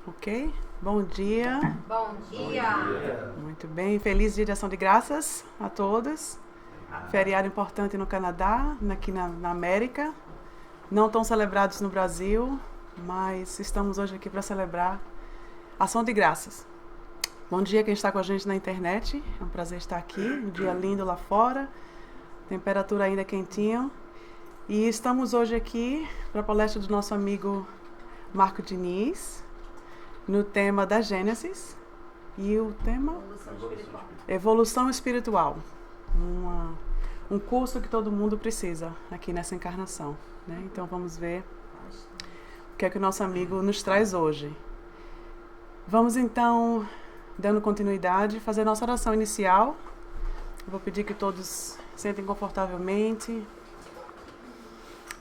Ok? Bom dia. Bom dia. Muito bem. Feliz Dia de Ação de Graças a todos. Feriado importante no Canadá, aqui na América. Não tão celebrados no Brasil, mas estamos hoje aqui para celebrar Ação de Graças. Bom dia quem está com a gente na internet. É um prazer estar aqui. Um dia lindo lá fora. Temperatura ainda quentinha. E estamos hoje aqui para a palestra do nosso amigo Marco Diniz, no tema da Gênesis. E o tema? Evolução espiritual. Um curso que todo mundo precisa aqui nessa encarnação, né? Então vamos ver o que é que o nosso amigo nos traz hoje. Vamos então, dando continuidade, fazer a nossa oração inicial. Eu vou pedir que todos sentem confortavelmente.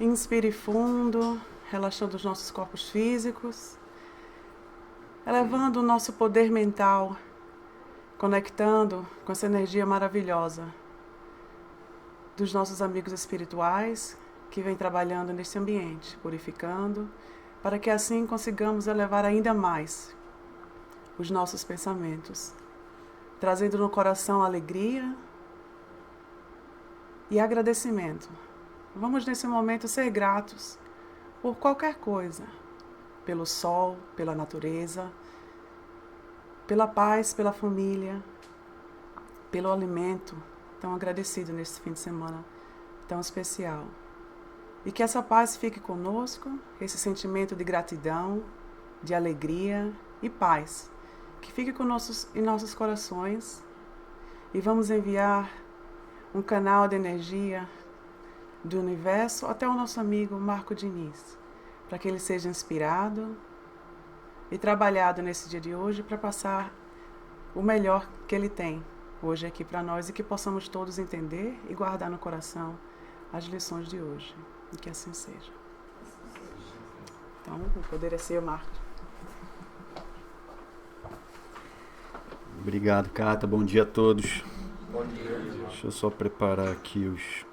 Inspire fundo, relaxando os nossos corpos físicos, elevando o nosso poder mental, conectando com essa energia maravilhosa dos nossos amigos espirituais que vêm trabalhando nesse ambiente, purificando, para que assim consigamos elevar ainda mais os nossos pensamentos, trazendo no coração alegria e agradecimento. Vamos nesse momento ser gratos por qualquer coisa, pelo sol, pela natureza, pela paz, pela família, pelo alimento tão agradecido nesse fim de semana tão especial. E que essa paz fique conosco, esse sentimento de gratidão, de alegria e paz, que fique em nossos corações. E vamos enviar um canal de energia do universo até o nosso amigo Marco Diniz, para que ele seja inspirado e trabalhado nesse dia de hoje para passar o melhor que ele tem hoje aqui para nós e que possamos todos entender e guardar no coração as lições de hoje. E que assim seja. Então, o poder é seu, Marco. Obrigado, Cata. Bom dia a todos. Bom dia. Deixa eu só preparar aqui os...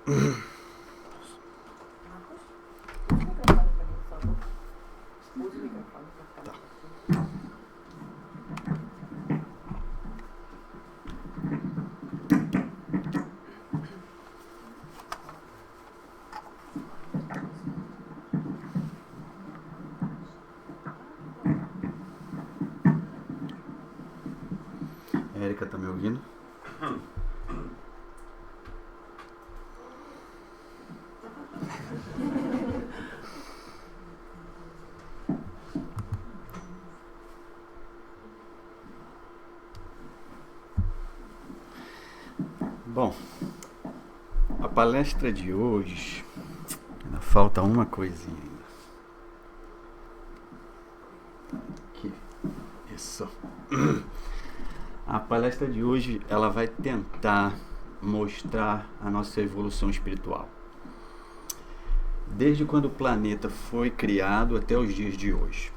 Érica, tá me ouvindo? Bom, a palestra de hoje, ainda falta uma coisinha ainda. Aqui, isso. A palestra de hoje, ela vai tentar mostrar a nossa evolução espiritual. Desde quando o planeta foi criado até os dias de hoje.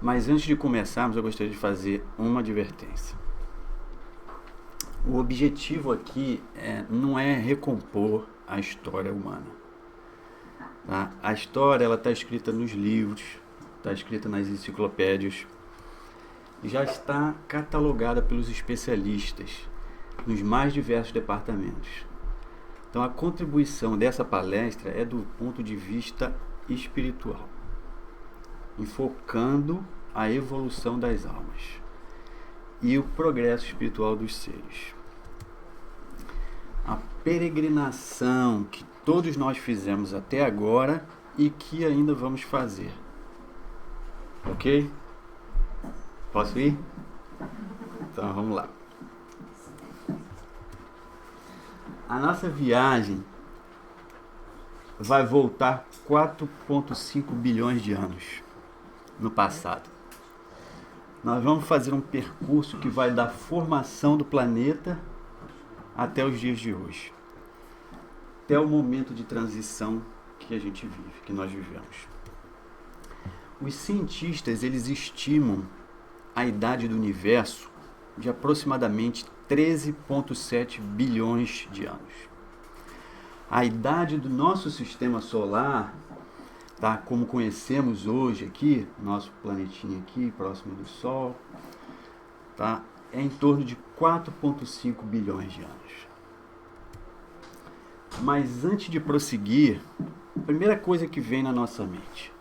Mas antes de começarmos, eu gostaria de fazer uma advertência. O objetivo aqui não é recompor a história humana. Tá? A história está escrita nos livros, está escrita nas enciclopédias, já está catalogada pelos especialistas nos mais diversos departamentos. Então a contribuição dessa palestra é do ponto de vista espiritual, enfocando a evolução das almas e o progresso espiritual dos seres. A peregrinação que todos nós fizemos até agora e que ainda vamos fazer. Ok? Posso ir? Então vamos lá. A nossa viagem vai voltar 4,5 bilhões de anos no passado. Nós vamos fazer um percurso que vai da formação do planeta até os dias de hoje. Até o momento de transição que a gente vive, que nós vivemos. Os cientistas, eles estimam a idade do universo de aproximadamente 13,7 bilhões de anos. A idade do nosso sistema solar tá? Como conhecemos hoje aqui, nosso planetinha aqui, próximo do Sol, tá? É em torno de 4,5 bilhões de anos. Mas antes de prosseguir, a primeira coisa que vem na nossa mente: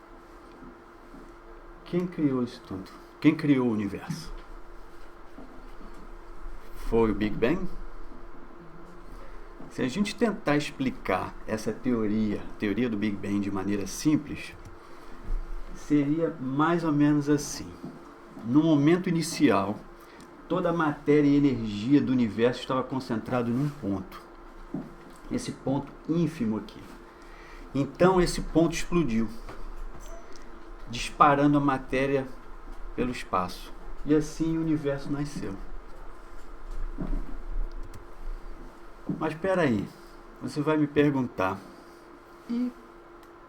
quem criou isso tudo? Quem criou o universo? Foi o Big Bang? Se a gente tentar explicar essa teoria do Big Bang de maneira simples, seria mais ou menos assim. No momento inicial, toda a matéria e energia do universo estava concentrado num ponto. Esse ponto ínfimo aqui. Então esse ponto explodiu, disparando a matéria pelo espaço. E assim o universo nasceu. Mas espera aí, você vai me perguntar: e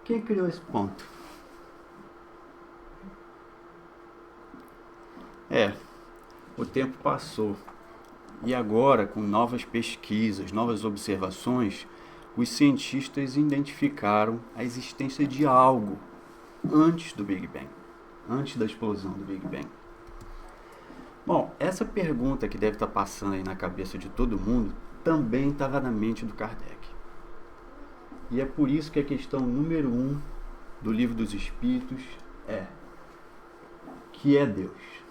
quem criou esse ponto? O tempo passou. E agora, com novas pesquisas, novas observações, os cientistas identificaram a existência de algo antes do Big Bang, antes da explosão do Big Bang. Bom, essa pergunta que deve estar passando aí na cabeça de todo mundo também estava na mente do Kardec. E é por isso que a questão número 1 do Livro dos Espíritos é: que é Deus?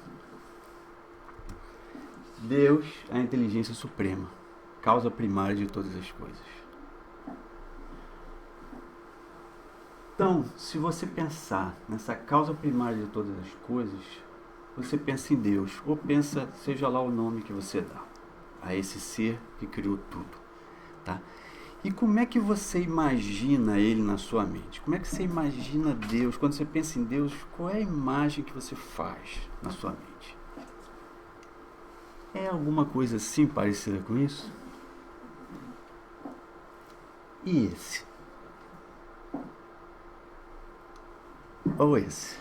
Deus é a inteligência suprema, causa primária de todas as coisas. Então, se você pensar nessa causa primária de todas as coisas, você pensa em Deus, ou pensa, seja lá o nome que você dá a esse ser que criou tudo, tá? E como é que você imagina ele na sua mente? Como é que você imagina Deus? Quando você pensa em Deus, qual é a imagem que você faz na sua mente? É alguma coisa assim parecida com isso? E esse? Ou esse?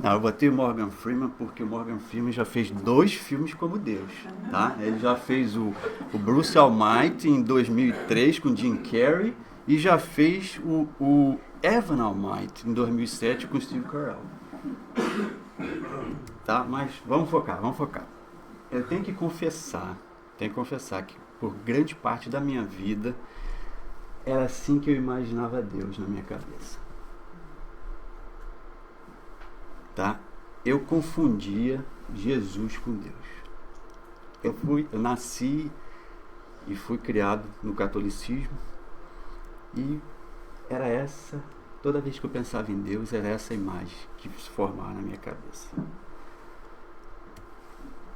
Não, eu botei o Morgan Freeman porque o Morgan Freeman já fez 2 filmes como Deus, tá? Ele já fez o Bruce Almighty em 2003 com Jim Carrey e já fez o Evan Almighty em 2007 com Steve Carell. Tá? Mas vamos focar. Eu tenho que confessar que por grande parte da minha vida era assim que eu imaginava Deus na minha cabeça. Tá? Eu confundia Jesus com Deus. Eu nasci e fui criado no catolicismo e era essa, toda vez que eu pensava em Deus, era essa imagem que se formava na minha cabeça.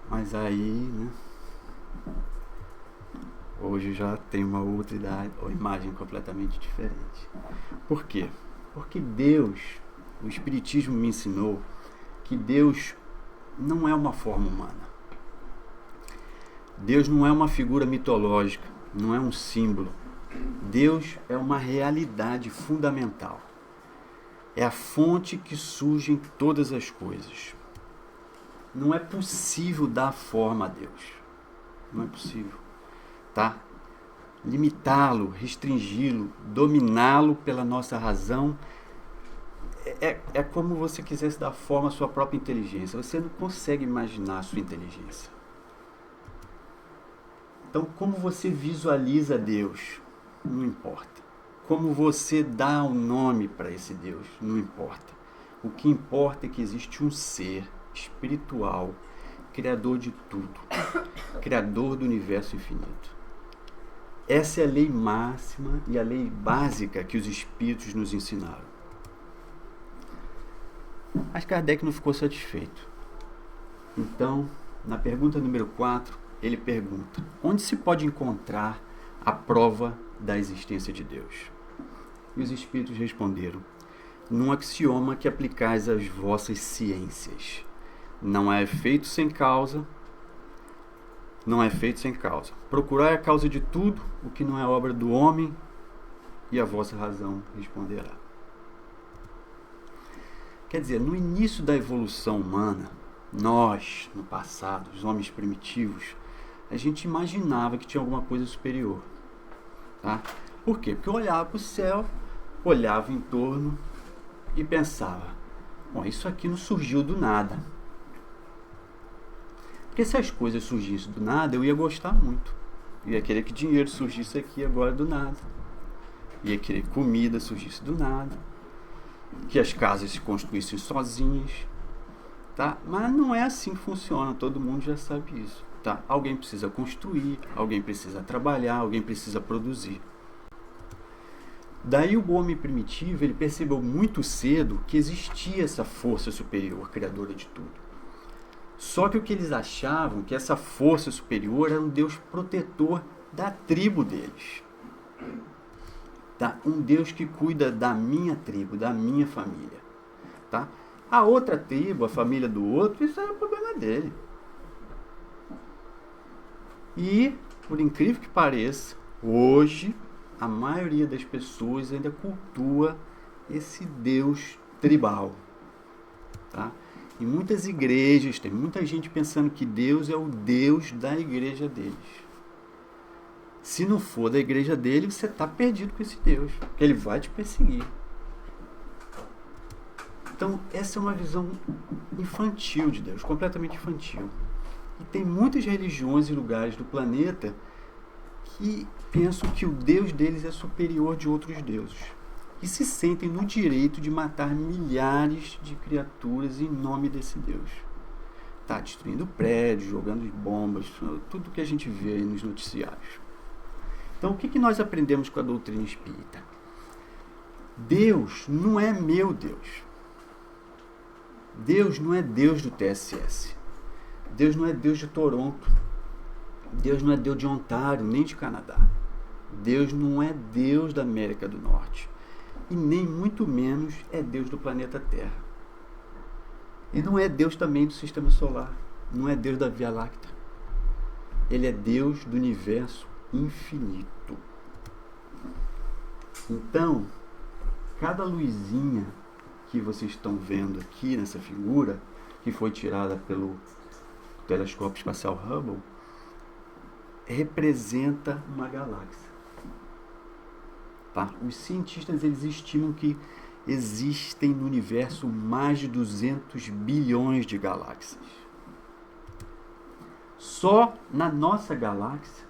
Mas aí, né, hoje já tem uma outra imagem completamente diferente. Por quê? Porque Deus, o Espiritismo me ensinou que Deus não é uma forma humana. Deus não é uma figura mitológica, não é um símbolo. Deus é uma realidade fundamental. É a fonte que surgem todas as coisas. Não é possível dar forma a Deus. Não é possível. Tá? Limitá-lo, restringi-lo, dominá-lo pela nossa razão é como você quisesse dar forma à sua própria inteligência. Você não consegue imaginar a sua inteligência. Então, como você visualiza Deus? Não importa. Como você dá um nome para esse Deus? Não importa. O que importa é que existe um ser espiritual, criador de tudo, criador do universo infinito. Essa é a lei máxima e a lei básica que os espíritos nos ensinaram. Mas Kardec não ficou satisfeito. Então, na pergunta número 4, ele pergunta: onde se pode encontrar a prova da existência de Deus? E os espíritos responderam: num axioma que aplicais às vossas ciências. Não há efeito sem causa. Não é feito sem causa. Procurai a causa de tudo, o que não é obra do homem, e a vossa razão responderá. Quer dizer, no início da evolução humana, nós, no passado, os homens primitivos, a gente imaginava que tinha alguma coisa superior. Tá? Por quê? Porque eu olhava para o céu, olhava em torno e pensava, bom, isso aqui não surgiu do nada. Porque se as coisas surgissem do nada, eu ia gostar muito. Eu ia querer que dinheiro surgisse aqui agora do nada. Ia querer que comida surgisse do nada. Que as casas se construíssem sozinhas. Tá? Mas não é assim que funciona, todo mundo já sabe isso. Tá? Alguém precisa construir, alguém precisa trabalhar, alguém precisa produzir. Daí o homem primitivo, ele percebeu muito cedo que existia essa força superior, criadora de tudo. Só que o que eles achavam que essa força superior era um Deus protetor da tribo deles. Tá? Um Deus que cuida da minha tribo, da minha família. Tá? A outra tribo, a família do outro, isso era o problema dele. E, por incrível que pareça, hoje a maioria das pessoas ainda cultua esse Deus tribal. Tá? Em muitas igrejas, tem muita gente pensando que Deus é o Deus da igreja deles. Se não for da igreja dele, você está perdido com esse Deus, porque ele vai te perseguir. Então, essa é uma visão infantil de Deus, completamente infantil. E tem muitas religiões e lugares do planeta que pensam que o Deus deles é superior de outros deuses. E se sentem no direito de matar milhares de criaturas em nome desse Deus. Tá destruindo prédios, jogando bombas, tudo que a gente vê aí nos noticiários. Então, o que nós aprendemos com a doutrina espírita? Deus não é meu Deus. Deus não é Deus do TSS. Deus não é Deus de Toronto. Deus não é Deus de Ontário, nem de Canadá. Deus não é Deus da América do Norte. E nem muito menos é Deus do planeta Terra. E não é Deus também do Sistema Solar. Não é Deus da Via Láctea. Ele é Deus do universo infinito. Então, cada luzinha que vocês estão vendo aqui nessa figura, que foi tirada pelo telescópio espacial Hubble, representa uma galáxia. Tá? Os cientistas, eles estimam que existem no universo mais de 200 bilhões de galáxias. Só na nossa galáxia,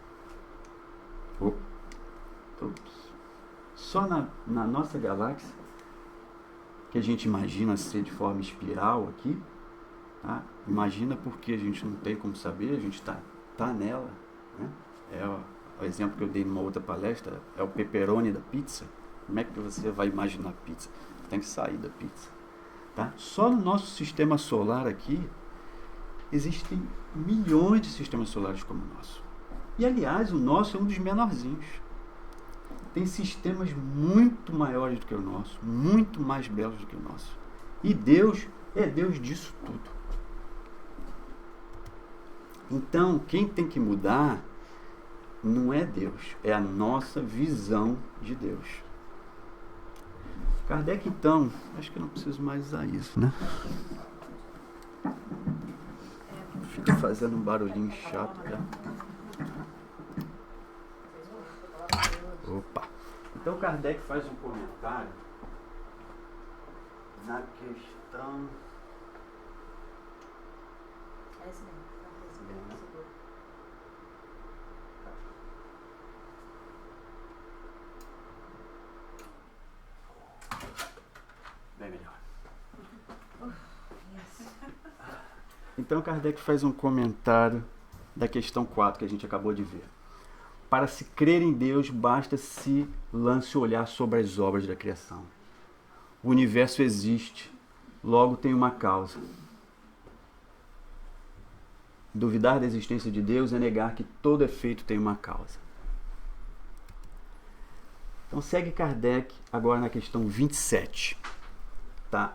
só na nossa galáxia, que a gente imagina ser de forma espiral aqui, tá? Imagina porque a gente não tem como saber, a gente tá nela, né? O exemplo que eu dei numa outra palestra é o pepperoni da pizza. Como é que você vai imaginar pizza? Tem que sair da pizza. Tá? Só no nosso sistema solar aqui existem milhões de sistemas solares como o nosso. E, aliás, o nosso é um dos menorzinhos. Tem sistemas muito maiores do que o nosso, muito mais belos do que o nosso. E Deus é Deus disso tudo. Então, quem tem que mudar não é Deus, é a nossa visão de Deus. Kardec, então, acho que eu não preciso mais usar isso, né? Fica fazendo um barulhinho chato, né? Opa! Então Kardec faz um comentário na questão... Bem melhor. Então Kardec faz um comentário da questão 4 que a gente acabou de ver. Para se crer em Deus, basta se lance o olhar sobre as obras da criação. O universo existe, logo tem uma causa. Duvidar da existência de Deus é negar que todo efeito tem uma causa. Então segue Kardec agora na questão 27. Tá?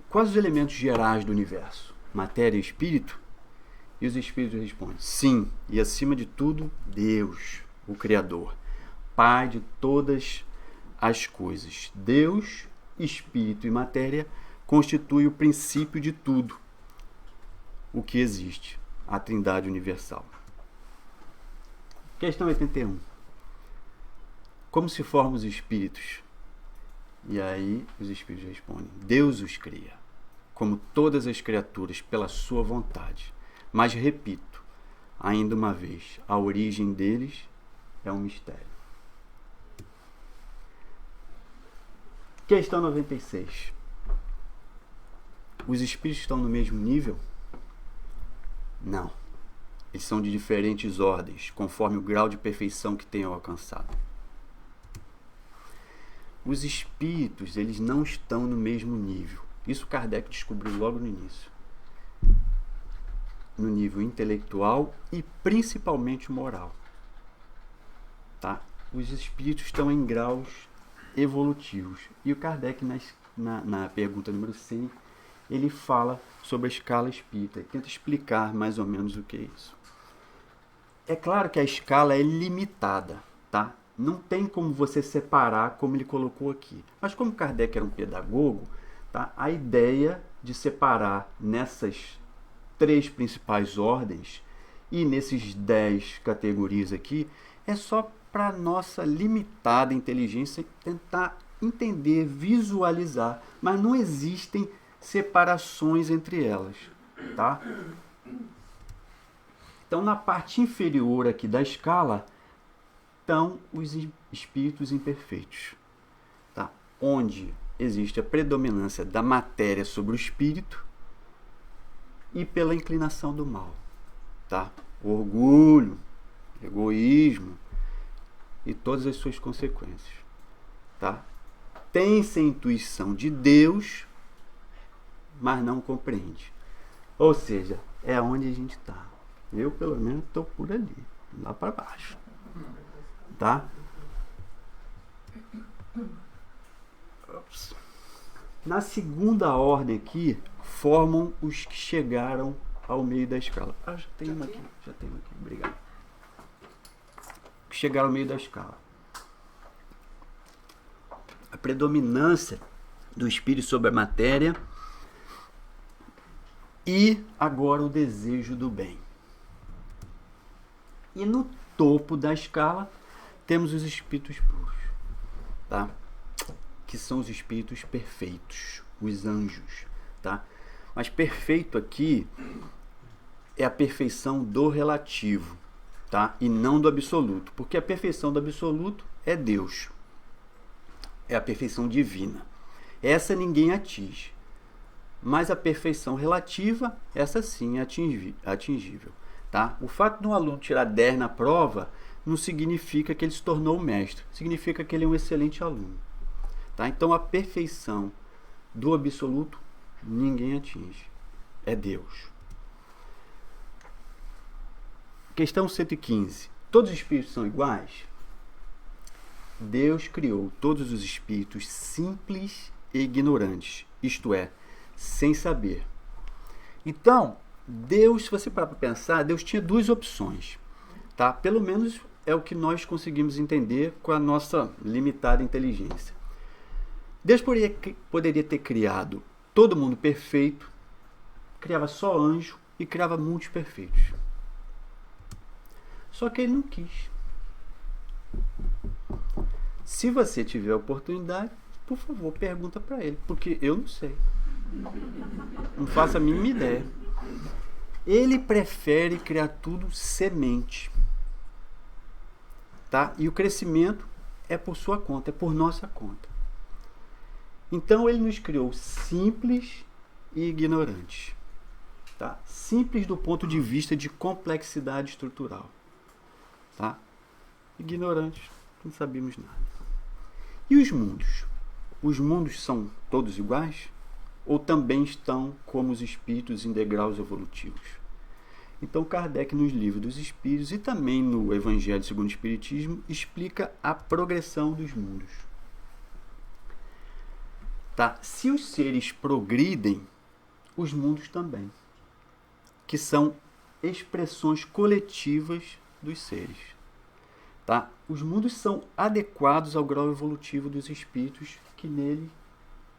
Quais os elementos gerais do universo? Matéria e espírito? E os espíritos respondem: sim, e acima de tudo, Deus, o Criador, Pai de todas as coisas. Deus, espírito e matéria constituem o princípio de tudo o que existe, a Trindade Universal. Questão 81. Como se formam os espíritos? E aí os espíritos respondem: Deus os cria, como todas as criaturas, pela sua vontade. Mas repito, ainda uma vez, a origem deles é um mistério. Questão 96. Os espíritos estão no mesmo nível? Não. Eles são de diferentes ordens, conforme o grau de perfeição que tenham alcançado. Os espíritos, eles não estão no mesmo nível. Isso Kardec descobriu logo no início. No nível intelectual e principalmente moral. Tá? Os espíritos estão em graus evolutivos. E o Kardec, na pergunta número 100, ele fala sobre a escala espírita e tenta explicar mais ou menos o que é isso. É claro que a escala é limitada, tá? Não tem como você separar como ele colocou aqui. Mas como Kardec era um pedagogo, tá? A ideia de separar nessas 3 principais ordens e nesses 10 categorias aqui é só para nossa limitada inteligência tentar entender, visualizar, mas não existem separações entre elas, tá? Então, na parte inferior aqui da escala estão os espíritos imperfeitos, tá? Onde existe a predominância da matéria sobre o espírito e pela inclinação do mal, tá? Orgulho, egoísmo e todas as suas consequências, tá? Tem-se a intuição de Deus, mas não compreende. Ou seja, é onde a gente está. Eu, pelo menos, estou por ali, lá para baixo. Tá? Na segunda ordem aqui, formam os que chegaram ao meio da escala. Já tem uma aqui, obrigado. Que chegaram ao meio da escala. A predominância do espírito sobre a matéria e agora o desejo do bem. E no topo da escala temos os espíritos puros, tá? Que são os espíritos perfeitos, os anjos, tá? Mas perfeito aqui é a perfeição do relativo, tá? E não do absoluto, porque a perfeição do absoluto é Deus, é a perfeição divina. Essa ninguém atinge, mas a perfeição relativa, essa sim é atingível, tá? O fato de um aluno tirar 10 na prova não significa que ele se tornou mestre, significa que ele é um excelente aluno, tá? Então a perfeição do absoluto ninguém atinge, é Deus. Questão 115. Todos os espíritos são iguais? Deus criou todos os espíritos simples e ignorantes, isto é, sem saber. Então, Deus, se você parar para pensar, Deus tinha 2 opções, tá? Pelo menos é o que nós conseguimos entender com a nossa limitada inteligência. Deus poderia ter criado todo mundo perfeito, criava só anjo e criava muitos perfeitos. Só que ele não quis. Se você tiver a oportunidade, por favor, pergunta para ele, porque eu não sei. Não faço a mínima ideia. Ele prefere criar tudo semente, tá? E o crescimento é por sua conta, é por nossa conta. Então ele nos criou simples e ignorantes, tá? Simples do ponto de vista de complexidade estrutural, tá? Ignorantes, não sabemos nada. E os mundos? Os mundos são todos iguais? Ou também estão como os espíritos em degraus evolutivos? Então Kardec, nos livros dos espíritos e também no Evangelho segundo o Espiritismo, explica a progressão dos mundos. Tá? Se os seres progridem, os mundos também, que são expressões coletivas dos seres. Tá? Os mundos são adequados ao grau evolutivo dos espíritos que nele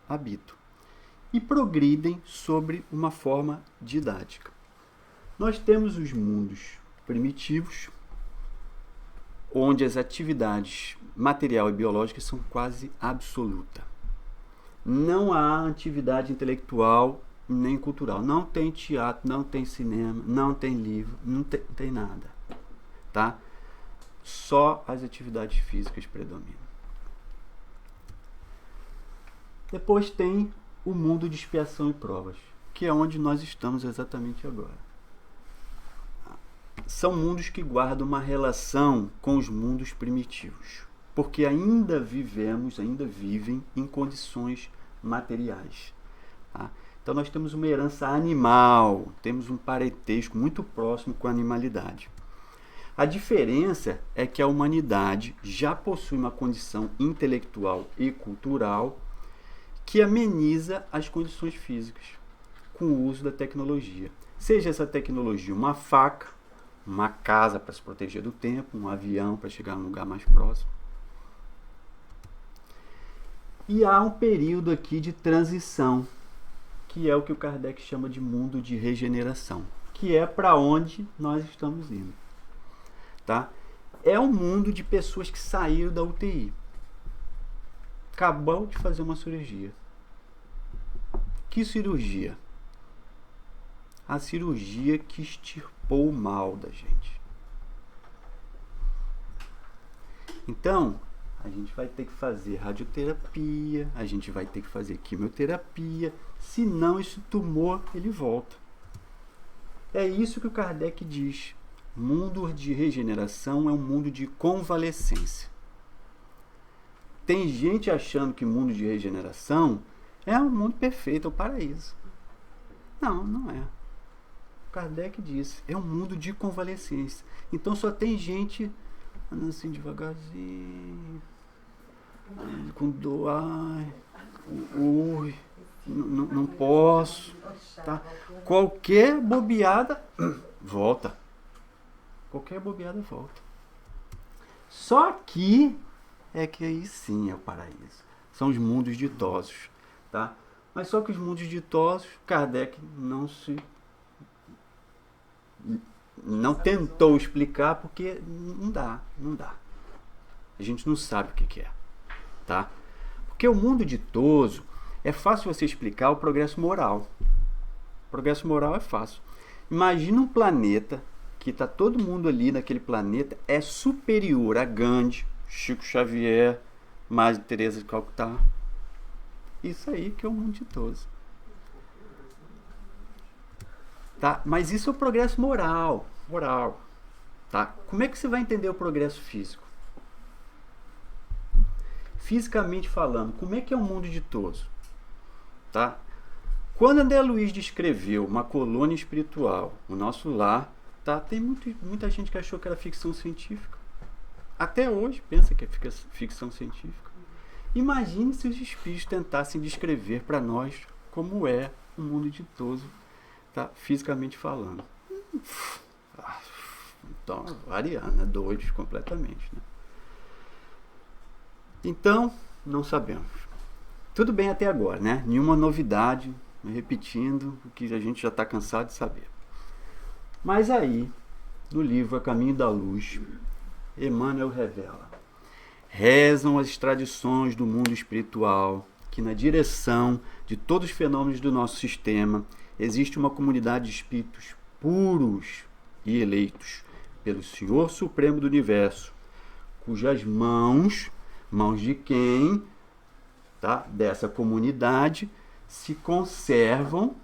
habitam e progridem sobre uma forma didática. Nós temos os mundos primitivos, onde as atividades material e biológica são quase absolutas, não há atividade intelectual nem cultural. Não tem teatro, não tem cinema, não tem livro, não tem nada. Tá? Só as atividades físicas predominam. Depois tem o mundo de expiação e provas, que é onde nós estamos exatamente agora. São mundos que guardam uma relação com os mundos primitivos, porque ainda vivem em condições materiais. Tá? Então nós temos uma herança animal, temos um parentesco muito próximo com a animalidade. A diferença é que a humanidade já possui uma condição intelectual e cultural que ameniza as condições físicas com o uso da tecnologia. Seja essa tecnologia uma faca, uma casa para se proteger do tempo, um avião para chegar a um lugar mais próximo. E há um período aqui de transição, que é o que o Kardec chama de mundo de regeneração, que é para onde nós estamos indo. Tá? É um mundo de pessoas que saíram da UTI. Acabou de fazer uma cirurgia. Que cirurgia? A cirurgia que extirpou o mal da gente. Então, a gente vai ter que fazer radioterapia, a gente vai ter que fazer quimioterapia, senão esse tumor ele volta. É isso que o Kardec diz. Mundo de regeneração é um mundo de convalescência. Tem gente achando que mundo de regeneração é um mundo perfeito, é o paraíso. Não, não é. Kardec disse, é um mundo de convalescência. Então só tem gente andando assim devagarzinho, com dor, não posso. Tá? Qualquer bobeada, volta. Qualquer bobeada, volta. Só que é que aí sim é o paraíso. São os mundos ditosos. Tá? Mas só que os mundos ditosos, Kardec não tentou explicar porque não dá. A gente não sabe o que é. Tá? Porque o mundo ditoso é fácil você explicar o progresso moral. O progresso moral é fácil. Imagina um planeta que está todo mundo ali naquele planeta é superior a Gandhi, Chico Xavier, Madre Teresa de Calcutá. Isso aí que é o mundo ditoso. Tá? Mas isso é o progresso moral. Tá? Como é que você vai entender o progresso físico? Fisicamente falando, como é que é o mundo ditoso? Tá? Quando André Luiz descreveu uma colônia espiritual, o nosso lar, tá? Tem muita gente que achou que era ficção científica. Até hoje pensa que é ficção científica. Imagine se os espíritos tentassem descrever para nós como é o mundo ditoso, tá? Fisicamente falando. Então, Ariana, doidos completamente. Né? Então, não sabemos. Tudo bem até agora, né? Nenhuma novidade, repetindo o que a gente já está cansado de saber. Mas aí, no livro A Caminho da Luz, Emmanuel revela: rezam as tradições do mundo espiritual que na direção de todos os fenômenos do nosso sistema existe uma comunidade de espíritos puros e eleitos pelo Senhor Supremo do Universo, cujas mãos de quem, tá, dessa comunidade, se conservam.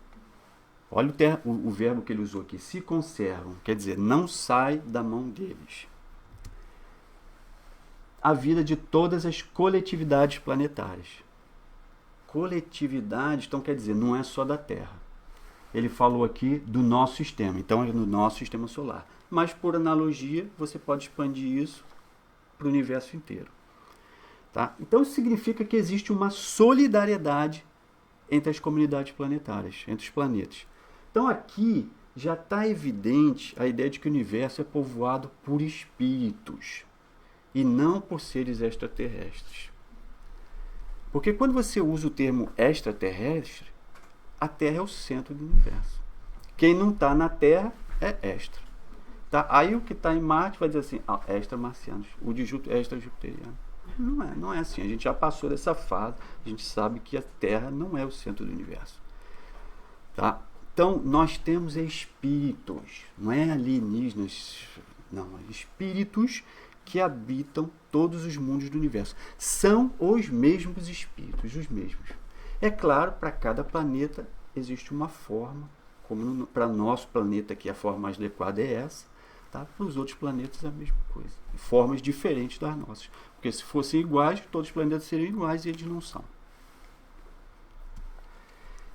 Olha o verbo que ele usou aqui, se conservam, quer dizer, não sai da mão deles. A vida de todas as coletividades planetárias. Coletividade, então quer dizer, não é só da Terra. Ele falou aqui do nosso sistema, então é no nosso sistema solar. Mas por analogia, você pode expandir isso para o universo inteiro. Tá? Então isso significa que existe uma solidariedade entre as comunidades planetárias, entre os planetas. Então aqui já está evidente a ideia de que o universo é povoado por espíritos e não por seres extraterrestres. Porque quando você usa o termo extraterrestre, a Terra é o centro do universo. Quem não está na Terra é extra. Tá? Aí o que está em Marte vai dizer assim, extra-marcianos. O de Júpiter é extra-jupiteriano. Não é assim. A gente já passou dessa fase. A gente sabe que a Terra não é o centro do universo. Tá? Então, nós temos espíritos, não é alienígenas, não, espíritos que habitam todos os mundos do universo. São os mesmos espíritos, os mesmos. É claro, para cada planeta existe uma forma, como para nosso planeta aqui a forma mais adequada é essa, tá? Para os outros planetas é a mesma coisa. Formas diferentes das nossas. Porque se fossem iguais, todos os planetas seriam iguais e eles não são.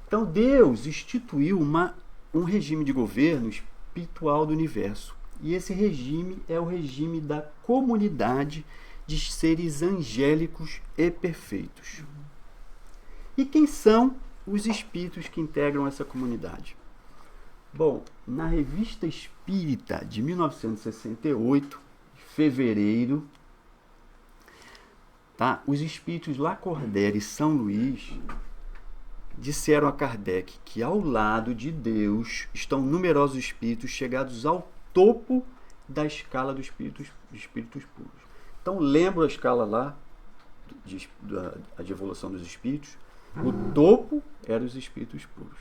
Então Deus instituiu um regime de governo espiritual do universo. E esse regime é o regime da comunidade de seres angélicos e perfeitos. E quem são os espíritos que integram essa comunidade? Bom, na Revista Espírita de 1968, fevereiro, tá? Os espíritos Lacordaire e São Luís disseram a Kardec que ao lado de Deus estão numerosos espíritos chegados ao topo da escala dos espíritos puros. Então lembra a escala lá de evolução dos espíritos? O topo eram os espíritos puros.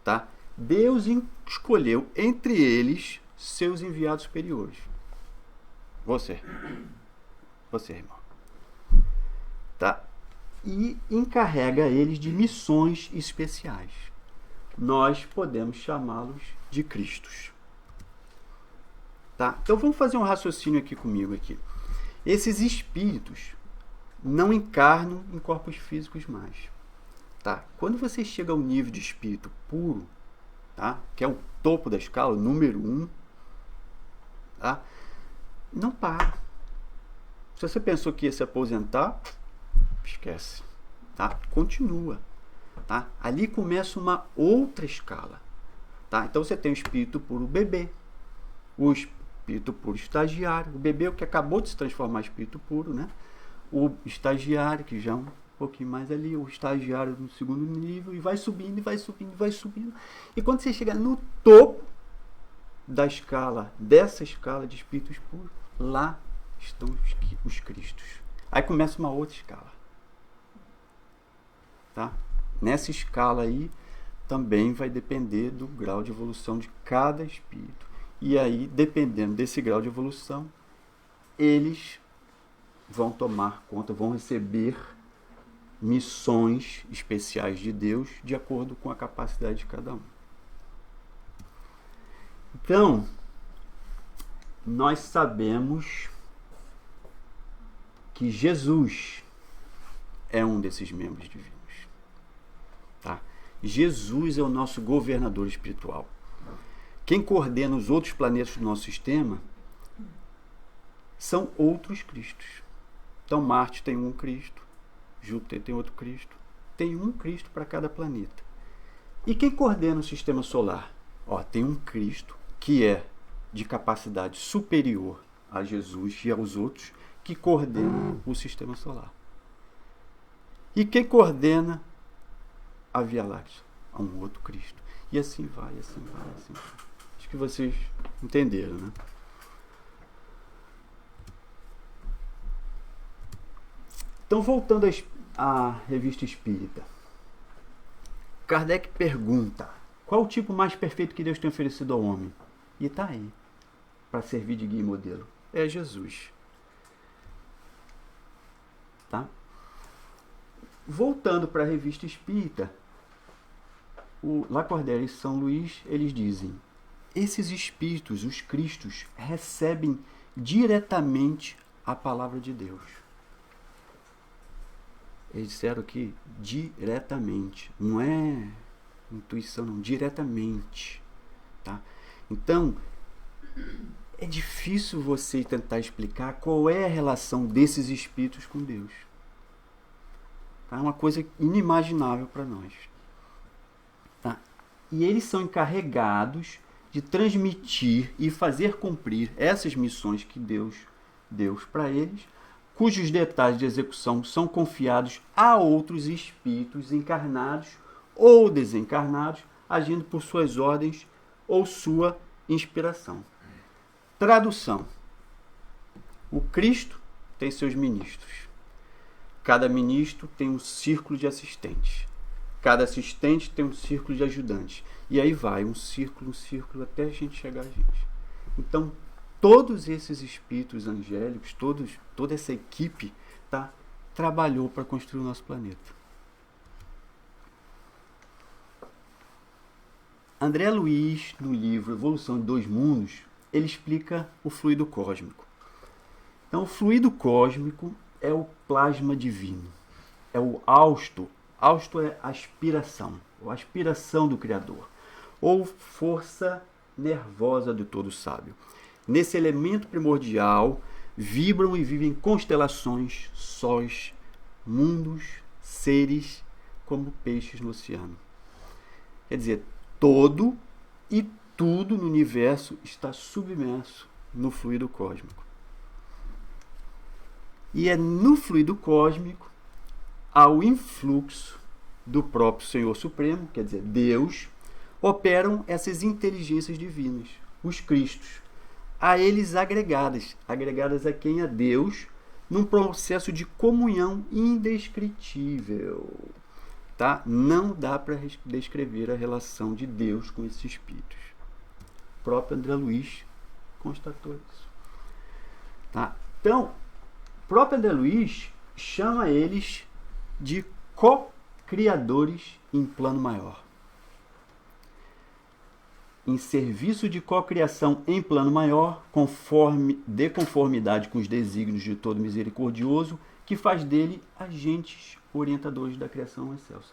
Tá? Deus escolheu entre eles seus enviados superiores. Você, irmão. Tá? E encarrega eles de missões especiais. Nós podemos chamá-los de Cristos. Tá? Então vamos fazer um raciocínio aqui comigo aqui. Esses espíritos não encarnam em corpos físicos mais. Tá? Quando você chega ao nível de espírito puro, tá? Que é o topo da escala, o número 1, tá? Não para. Se você pensou que ia se aposentar, esquece. Tá? Continua. Tá? Ali começa uma outra escala. Tá? Então você tem o espírito puro bebê, o espírito puro estagiário. O bebê é o que acabou de se transformar em espírito puro, né? O estagiário, que já é um pouquinho mais ali, o estagiário no segundo nível, e vai subindo, e vai subindo, e vai subindo. E quando você chega no topo da escala, dessa escala de espíritos puros, lá estão os Cristos. Aí começa uma outra escala. Tá? Nessa escala aí, também vai depender do grau de evolução de cada espírito. E aí, dependendo desse grau de evolução, eles vão tomar conta, vão receber missões especiais de Deus de acordo com a capacidade de cada um. Então, nós sabemos que Jesus é um desses membros divinos. Tá? Jesus é o nosso governador espiritual. Quem coordena os outros planetas do nosso sistema são outros Cristos. Então, Marte tem um Cristo, Júpiter tem outro Cristo, tem um Cristo para cada planeta. E quem coordena o sistema solar? Tem um Cristo que é de capacidade superior a Jesus e aos outros, que coordena o sistema solar. E quem coordena a Via Láctea? A um outro Cristo. E assim vai, assim vai, assim vai. Acho que vocês entenderam, né? Então, voltando à Revista Espírita, Kardec pergunta: qual o tipo mais perfeito que Deus tem oferecido ao homem? E está aí, para servir de guia e modelo. É Jesus. Tá? Voltando para a Revista Espírita, o Lacordaire e São Luís, eles dizem: esses espíritos, os Cristos, recebem diretamente a palavra de Deus. Eles disseram que diretamente, não é intuição, não, diretamente. Tá? Então, é difícil você tentar explicar qual é a relação desses espíritos com Deus. Tá? É uma coisa inimaginável para nós. Tá? E eles são encarregados de transmitir e fazer cumprir essas missões que Deus deu para eles, cujos detalhes de execução são confiados a outros espíritos encarnados ou desencarnados, agindo por suas ordens ou sua inspiração. Tradução: o Cristo tem seus ministros, Cada ministro tem um círculo de assistentes. Cada assistente tem um círculo de ajudantes. E aí vai, um círculo, até a gente chegar a gente. Então, todos esses espíritos angélicos, toda essa equipe, tá, trabalhou para construir o nosso planeta. André Luiz, no livro Evolução de Dois Mundos, ele explica o fluido cósmico. Então, o fluido cósmico é o plasma divino, é o hausto. Hausto é aspiração, ou aspiração do Criador, ou força nervosa do todo sábio. Nesse elemento primordial, vibram e vivem constelações, sóis, mundos, seres, como peixes no oceano. Quer dizer, todo e tudo no universo está submerso no fluido cósmico. E é no fluido cósmico, ao influxo do próprio Senhor Supremo, quer dizer, Deus, operam essas inteligências divinas, os Cristos, a eles agregadas a quem? A Deus, num processo de comunhão indescritível. Tá? Não dá para descrever a relação de Deus com esses espíritos. O próprio André Luiz constatou isso. Tá? Então, o próprio André Luiz chama eles de co-criadores em plano maior. Em serviço de cocriação em plano maior, de conformidade com os desígnios de todo misericordioso, que faz dele agentes orientadores da criação excelsa.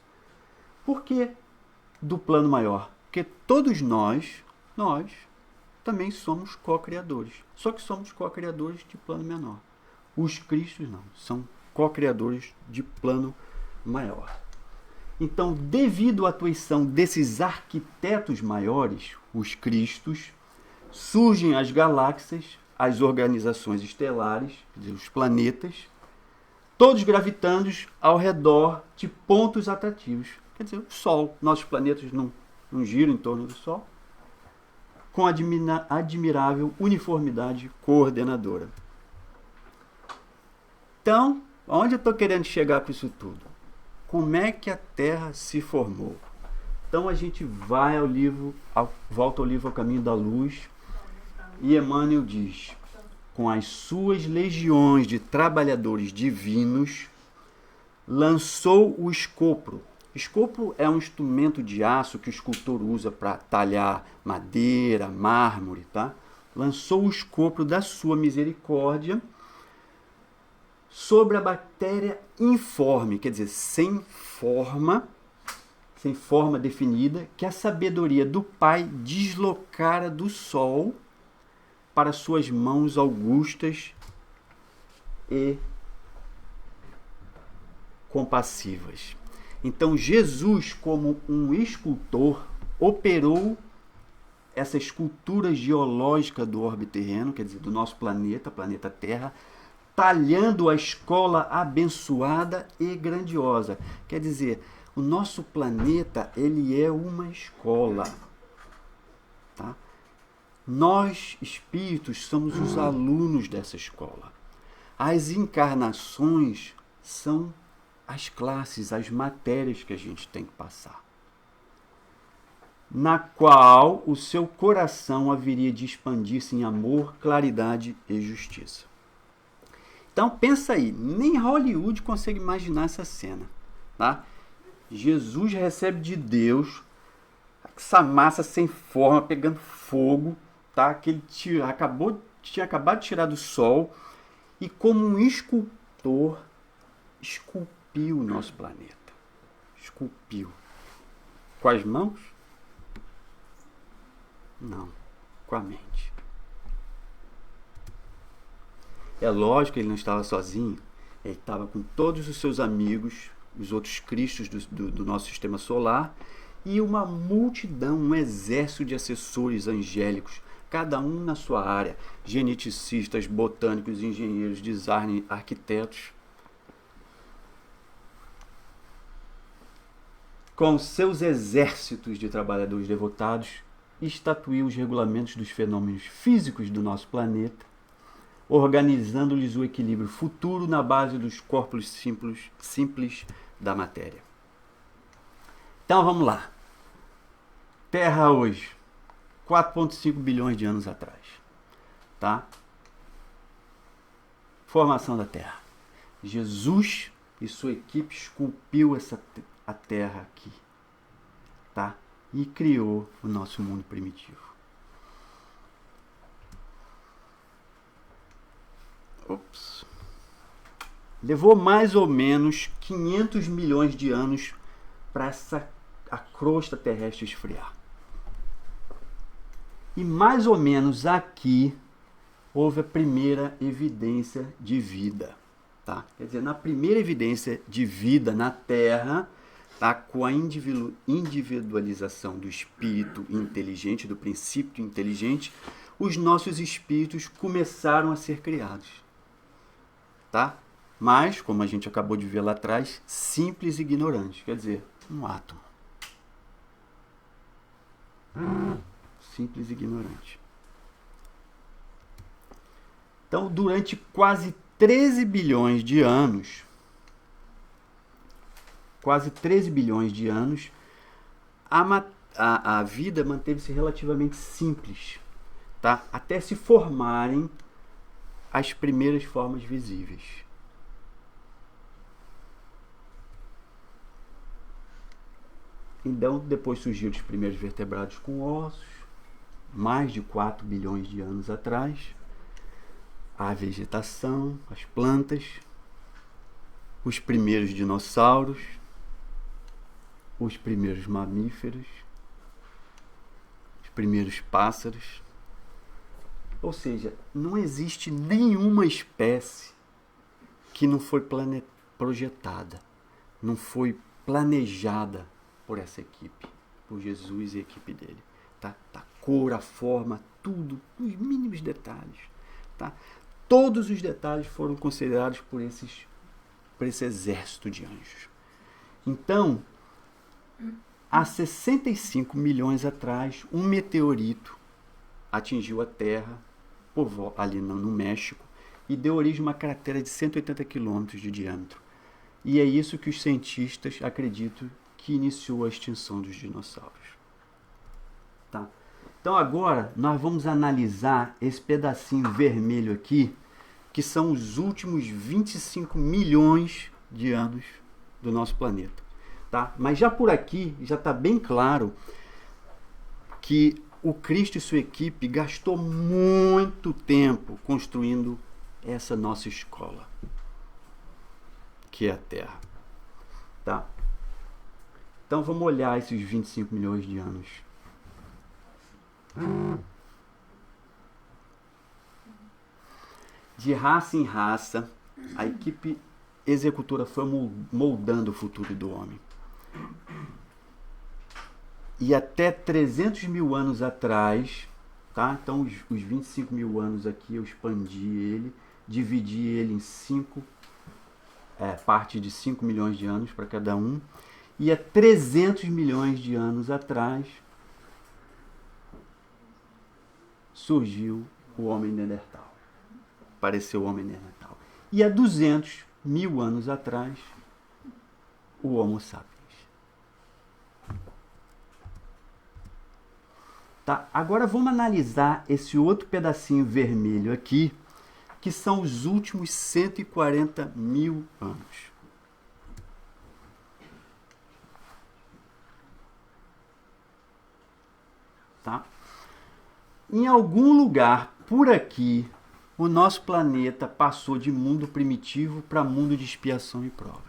Por que do plano maior? Porque todos nós também somos co-criadores. Só que somos co-criadores de plano menor. Os Cristos não, são co-criadores de plano maior. Então, devido à atuação desses arquitetos maiores, os Cristos, surgem as galáxias, as organizações estelares, quer dizer, os planetas, todos gravitando ao redor de pontos atrativos. Quer dizer, o Sol. Nossos planetas não giram em torno do Sol, com admirável uniformidade coordenadora. Então, onde eu estou querendo chegar com isso tudo? Como é que a Terra se formou? Então a gente vai volta ao livro Ao Caminho da Luz, e Emmanuel diz: com as suas legiões de trabalhadores divinos, lançou o escopro. Escopro é um instrumento de aço que o escultor usa para talhar madeira, mármore, tá? Lançou o escopro da sua misericórdia sobre a matéria informe, quer dizer, sem forma definida, que a sabedoria do Pai deslocara do Sol para suas mãos augustas e compassivas. Então, Jesus, como um escultor, operou essa escultura geológica do orbe terreno, quer dizer, do nosso planeta Terra, talhando a escola abençoada e grandiosa. Quer dizer, o nosso planeta, ele é uma escola. Tá? Nós, espíritos, somos os alunos dessa escola. As encarnações são as classes, as matérias que a gente tem que passar, na qual o seu coração haveria de expandir-se em amor, claridade e justiça. Então pensa aí, nem Hollywood consegue imaginar essa cena, tá? Jesus recebe de Deus essa massa sem forma, pegando fogo, tá? Que ele tinha acabado de tirar do sol, e como um escultor, esculpiu o nosso planeta. Esculpiu. Com as mãos? Não, com a mente. É lógico que ele não estava sozinho, ele estava com todos os seus amigos, os outros cristos do nosso sistema solar, e uma multidão, um exército de assessores angélicos, cada um na sua área, geneticistas, botânicos, engenheiros, designers, arquitetos, com seus exércitos de trabalhadores devotados, estatuiu os regulamentos dos fenômenos físicos do nosso planeta, organizando-lhes o equilíbrio futuro na base dos corpos simples da matéria. Então vamos lá. Terra hoje, 4,5 bilhões de anos atrás. Tá? Formação da Terra. Jesus e sua equipe esculpiu a Terra aqui. Tá? E criou o nosso mundo primitivo. Ops. Levou mais ou menos 500 milhões de anos para a crosta terrestre esfriar. E mais ou menos aqui houve a primeira evidência de vida. Tá? Quer dizer, na primeira evidência de vida na Terra, tá? Com a individualização do espírito inteligente, do princípio inteligente, os nossos espíritos começaram a ser criados. Tá? Mas, como a gente acabou de ver lá atrás, simples e ignorantes. Quer dizer, um átomo. Simples e ignorante. Então, durante quase 13 bilhões de anos, a vida manteve-se relativamente simples, tá? Até se formarem as primeiras formas visíveis. Então, depois surgiram os primeiros vertebrados com ossos, mais de 4 bilhões de anos atrás, a vegetação, as plantas, os primeiros dinossauros, os primeiros mamíferos, os primeiros pássaros. Ou seja, não existe nenhuma espécie que não foi projetada, não foi planejada por essa equipe, por Jesus e a equipe dele. Tá? A cor, a forma, tudo, os mínimos detalhes. Tá? Todos os detalhes foram considerados por esse exército de anjos. Então, há 65 milhões atrás, um meteorito atingiu a Terra, ali no México, e deu origem a uma cratera de 180 quilômetros de diâmetro. E é isso que os cientistas acreditam que iniciou a extinção dos dinossauros. Tá? Então agora nós vamos analisar esse pedacinho vermelho aqui, que são os últimos 25 milhões de anos do nosso planeta. Tá? Mas já por aqui, já está bem claro que o Cristo e sua equipe gastou muito tempo construindo essa nossa escola, que é a Terra. Tá? Então vamos olhar esses 25 milhões de anos. De raça em raça, a equipe executora foi moldando o futuro do homem. E até 300 mil anos atrás, tá? Então os 25 mil anos aqui eu expandi ele, dividi ele em 5 parte de 5 milhões de anos para cada um. E há 300 milhões de anos atrás surgiu o homem Neandertal. Apareceu o homem Neandertal. E há 200 mil anos atrás, o Homo sapiens. Tá? Agora vamos analisar esse outro pedacinho vermelho aqui, que são os últimos 140 mil anos. Tá? Em algum lugar por aqui, o nosso planeta passou de mundo primitivo para mundo de expiação e provas.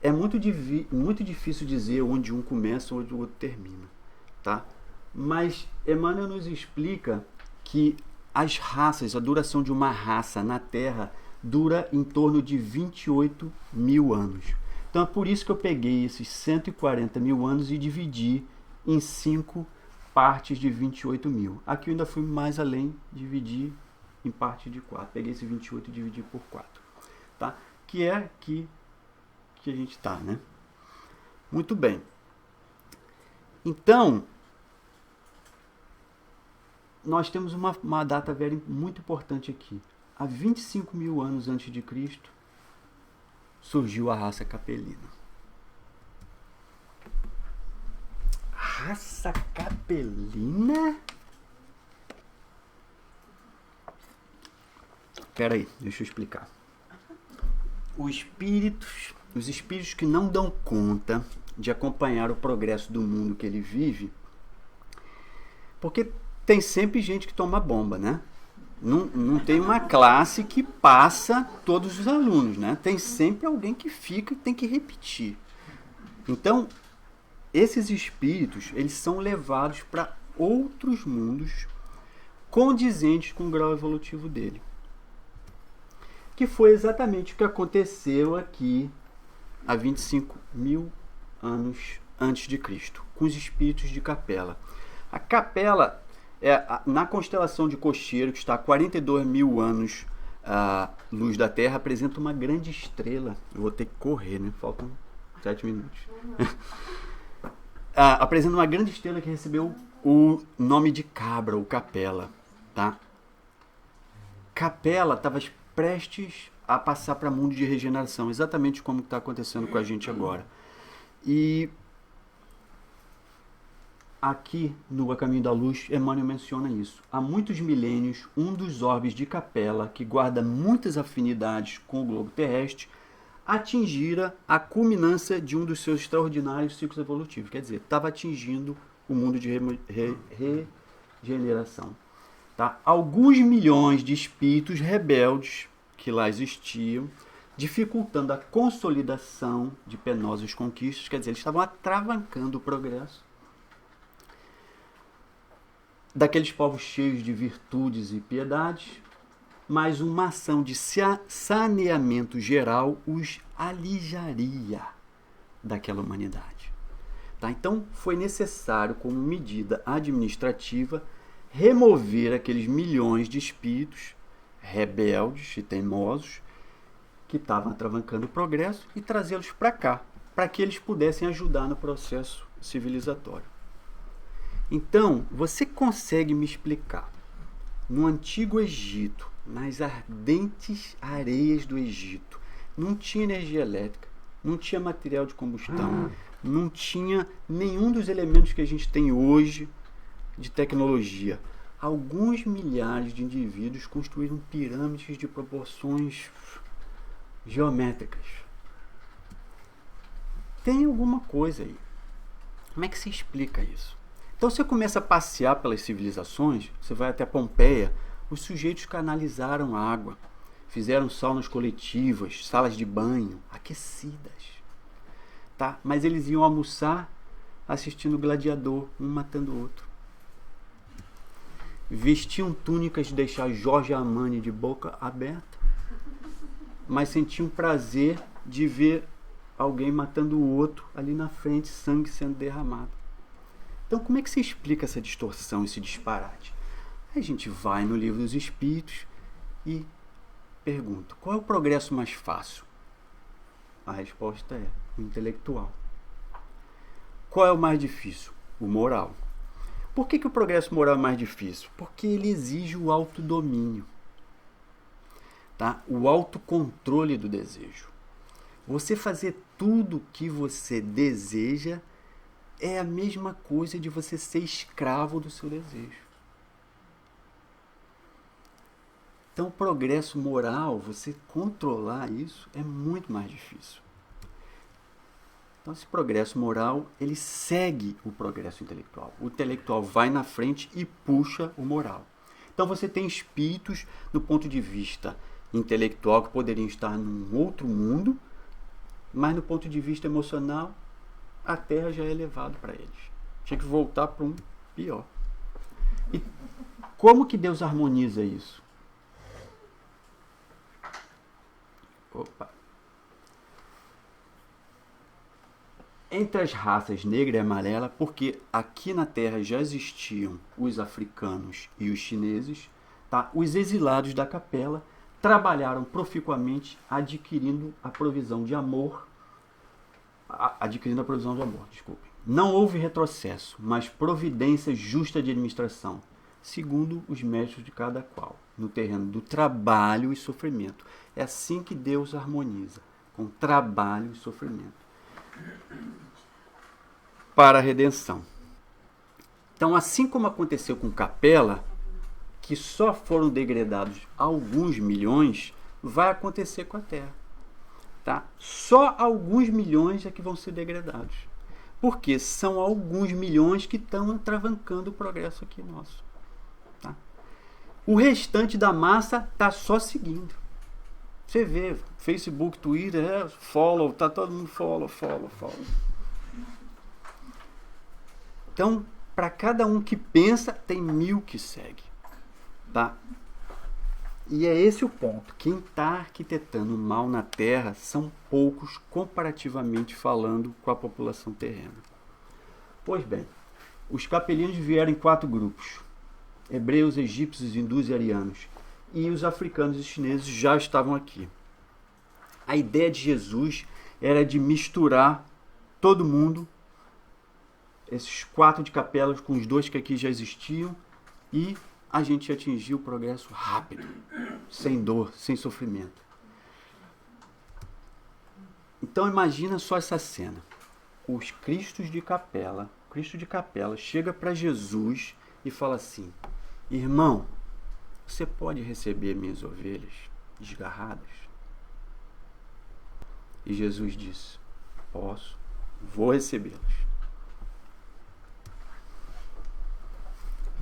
É muito difícil dizer onde um começa ou onde o outro termina. Tá? Mas Emmanuel nos explica que as raças, a duração de uma raça na Terra dura em torno de 28 mil anos. Então é por isso que eu peguei esses 140 mil anos e dividi em 5 partes de 28 mil. Aqui eu ainda fui mais além, dividi em parte de 4. Peguei esse 28 e dividi por 4. Tá? Que é aqui que a gente está, né? Muito bem. Então, nós temos uma data very muito importante aqui. Há 25 mil anos antes de Cristo, surgiu a raça capelina. Raça capelina? Espera aí, deixa eu explicar. Os espíritos que não dão conta de acompanhar o progresso do mundo que ele vive, porque tem sempre gente que toma bomba, né? Não tem uma classe que passa todos os alunos, né? Tem sempre alguém que fica e tem que repetir. Então, esses espíritos, eles são levados para outros mundos condizentes com o grau evolutivo dele. Que foi exatamente o que aconteceu aqui há 25 mil anos antes de Cristo, com os espíritos de Capela. A Capela, na constelação de Cocheiro, que está a 42 mil anos luz da Terra, apresenta uma grande estrela. Eu vou ter que correr, né? Faltam 7 minutos. Apresenta uma grande estrela que recebeu o nome de Cabra, ou Capela. Tá? Capela estava prestes a passar para o mundo de regeneração, exatamente como está acontecendo com a gente agora. E aqui no A Caminho da Luz, Emmanuel menciona isso. Há muitos milênios, um dos orbes de Capela, que guarda muitas afinidades com o globo terrestre, atingira a culminância de um dos seus extraordinários ciclos evolutivos. Quer dizer, estava atingindo o mundo de regeneração. Tá? Alguns milhões de espíritos rebeldes que lá existiam, dificultando a consolidação de penosas conquistas, quer dizer, eles estavam atravancando o progresso daqueles povos cheios de virtudes e piedades, mas uma ação de saneamento geral os alijaria daquela humanidade. Tá? Então, foi necessário, como medida administrativa, remover aqueles milhões de espíritos rebeldes e teimosos que estavam atravancando o progresso e trazê-los para cá, para que eles pudessem ajudar no processo civilizatório. Então, você consegue me explicar, no Antigo Egito, nas ardentes areias do Egito, não tinha energia elétrica, não tinha material de combustão, não tinha nenhum dos elementos que a gente tem hoje de tecnologia. Alguns milhares de indivíduos construíram pirâmides de proporções geométricas. Tem alguma coisa aí. Como é que se explica isso? Então você começa a passear pelas civilizações, você vai até Pompeia, os sujeitos canalizaram água, fizeram saunas coletivas, salas de banho, aquecidas. Tá? Mas eles iam almoçar assistindo o gladiador, um matando o outro. Vestiam túnicas de deixar Jorge Armani de boca aberta, mas sentiam prazer de ver alguém matando o outro ali na frente, sangue sendo derramado. Então, como é que se explica essa distorção, esse disparate? Aí a gente vai no Livro dos Espíritos e pergunta, qual é o progresso mais fácil? A resposta é o intelectual. Qual é o mais difícil? O moral. Por que o progresso moral é mais difícil? Porque ele exige o autodomínio, tá? O autocontrole do desejo. Você fazer tudo o que você deseja é a mesma coisa de você ser escravo do seu desejo. Então, o progresso moral, você controlar isso, é muito mais difícil. Então, esse progresso moral, ele segue o progresso intelectual. O intelectual vai na frente e puxa o moral. Então, você tem espíritos, do ponto de vista intelectual, que poderiam estar num outro mundo, mas no ponto de vista emocional, a Terra já é elevado para eles. Tinha que voltar para um pior. E como que Deus harmoniza isso? Opa! Entre as raças negra e amarela, porque aqui na Terra já existiam os africanos e os chineses, tá? Os exilados da Capela trabalharam proficuamente adquirindo a provisão de amor. Desculpe. Não houve retrocesso, mas providência justa de administração. segundo os méritos de cada qual, no terreno do trabalho e sofrimento. É assim que Deus harmoniza, com trabalho e sofrimento, para a redenção. Então, assim como aconteceu com Capela, que só foram degradados alguns milhões, vai acontecer com a Terra. Tá? Só alguns milhões é que vão ser degradados. Porque são alguns milhões que estão atravancando o progresso aqui nosso. Tá? O restante da massa está só seguindo. Você vê, Facebook, Twitter, follow, tá todo mundo follow. Então, para cada um que pensa, tem 1000 que segue. Tá? E é esse o ponto. Quem está arquitetando o mal na Terra são poucos, comparativamente falando, com a população terrena. Pois bem, os capelianos vieram em 4 grupos: hebreus, egípcios, hindus e arianos. E os africanos e chineses já estavam aqui. A ideia de Jesus era de misturar todo mundo, esses 4 de Capelas com os 2 que aqui já existiam, e a gente atingiu o progresso rápido, sem dor, sem sofrimento. Então imagina só essa cena. Os Cristos de Capela, Cristo de Capela chega para Jesus e fala assim: irmão, você pode receber minhas ovelhas desgarradas? E Jesus disse: posso, vou recebê-las.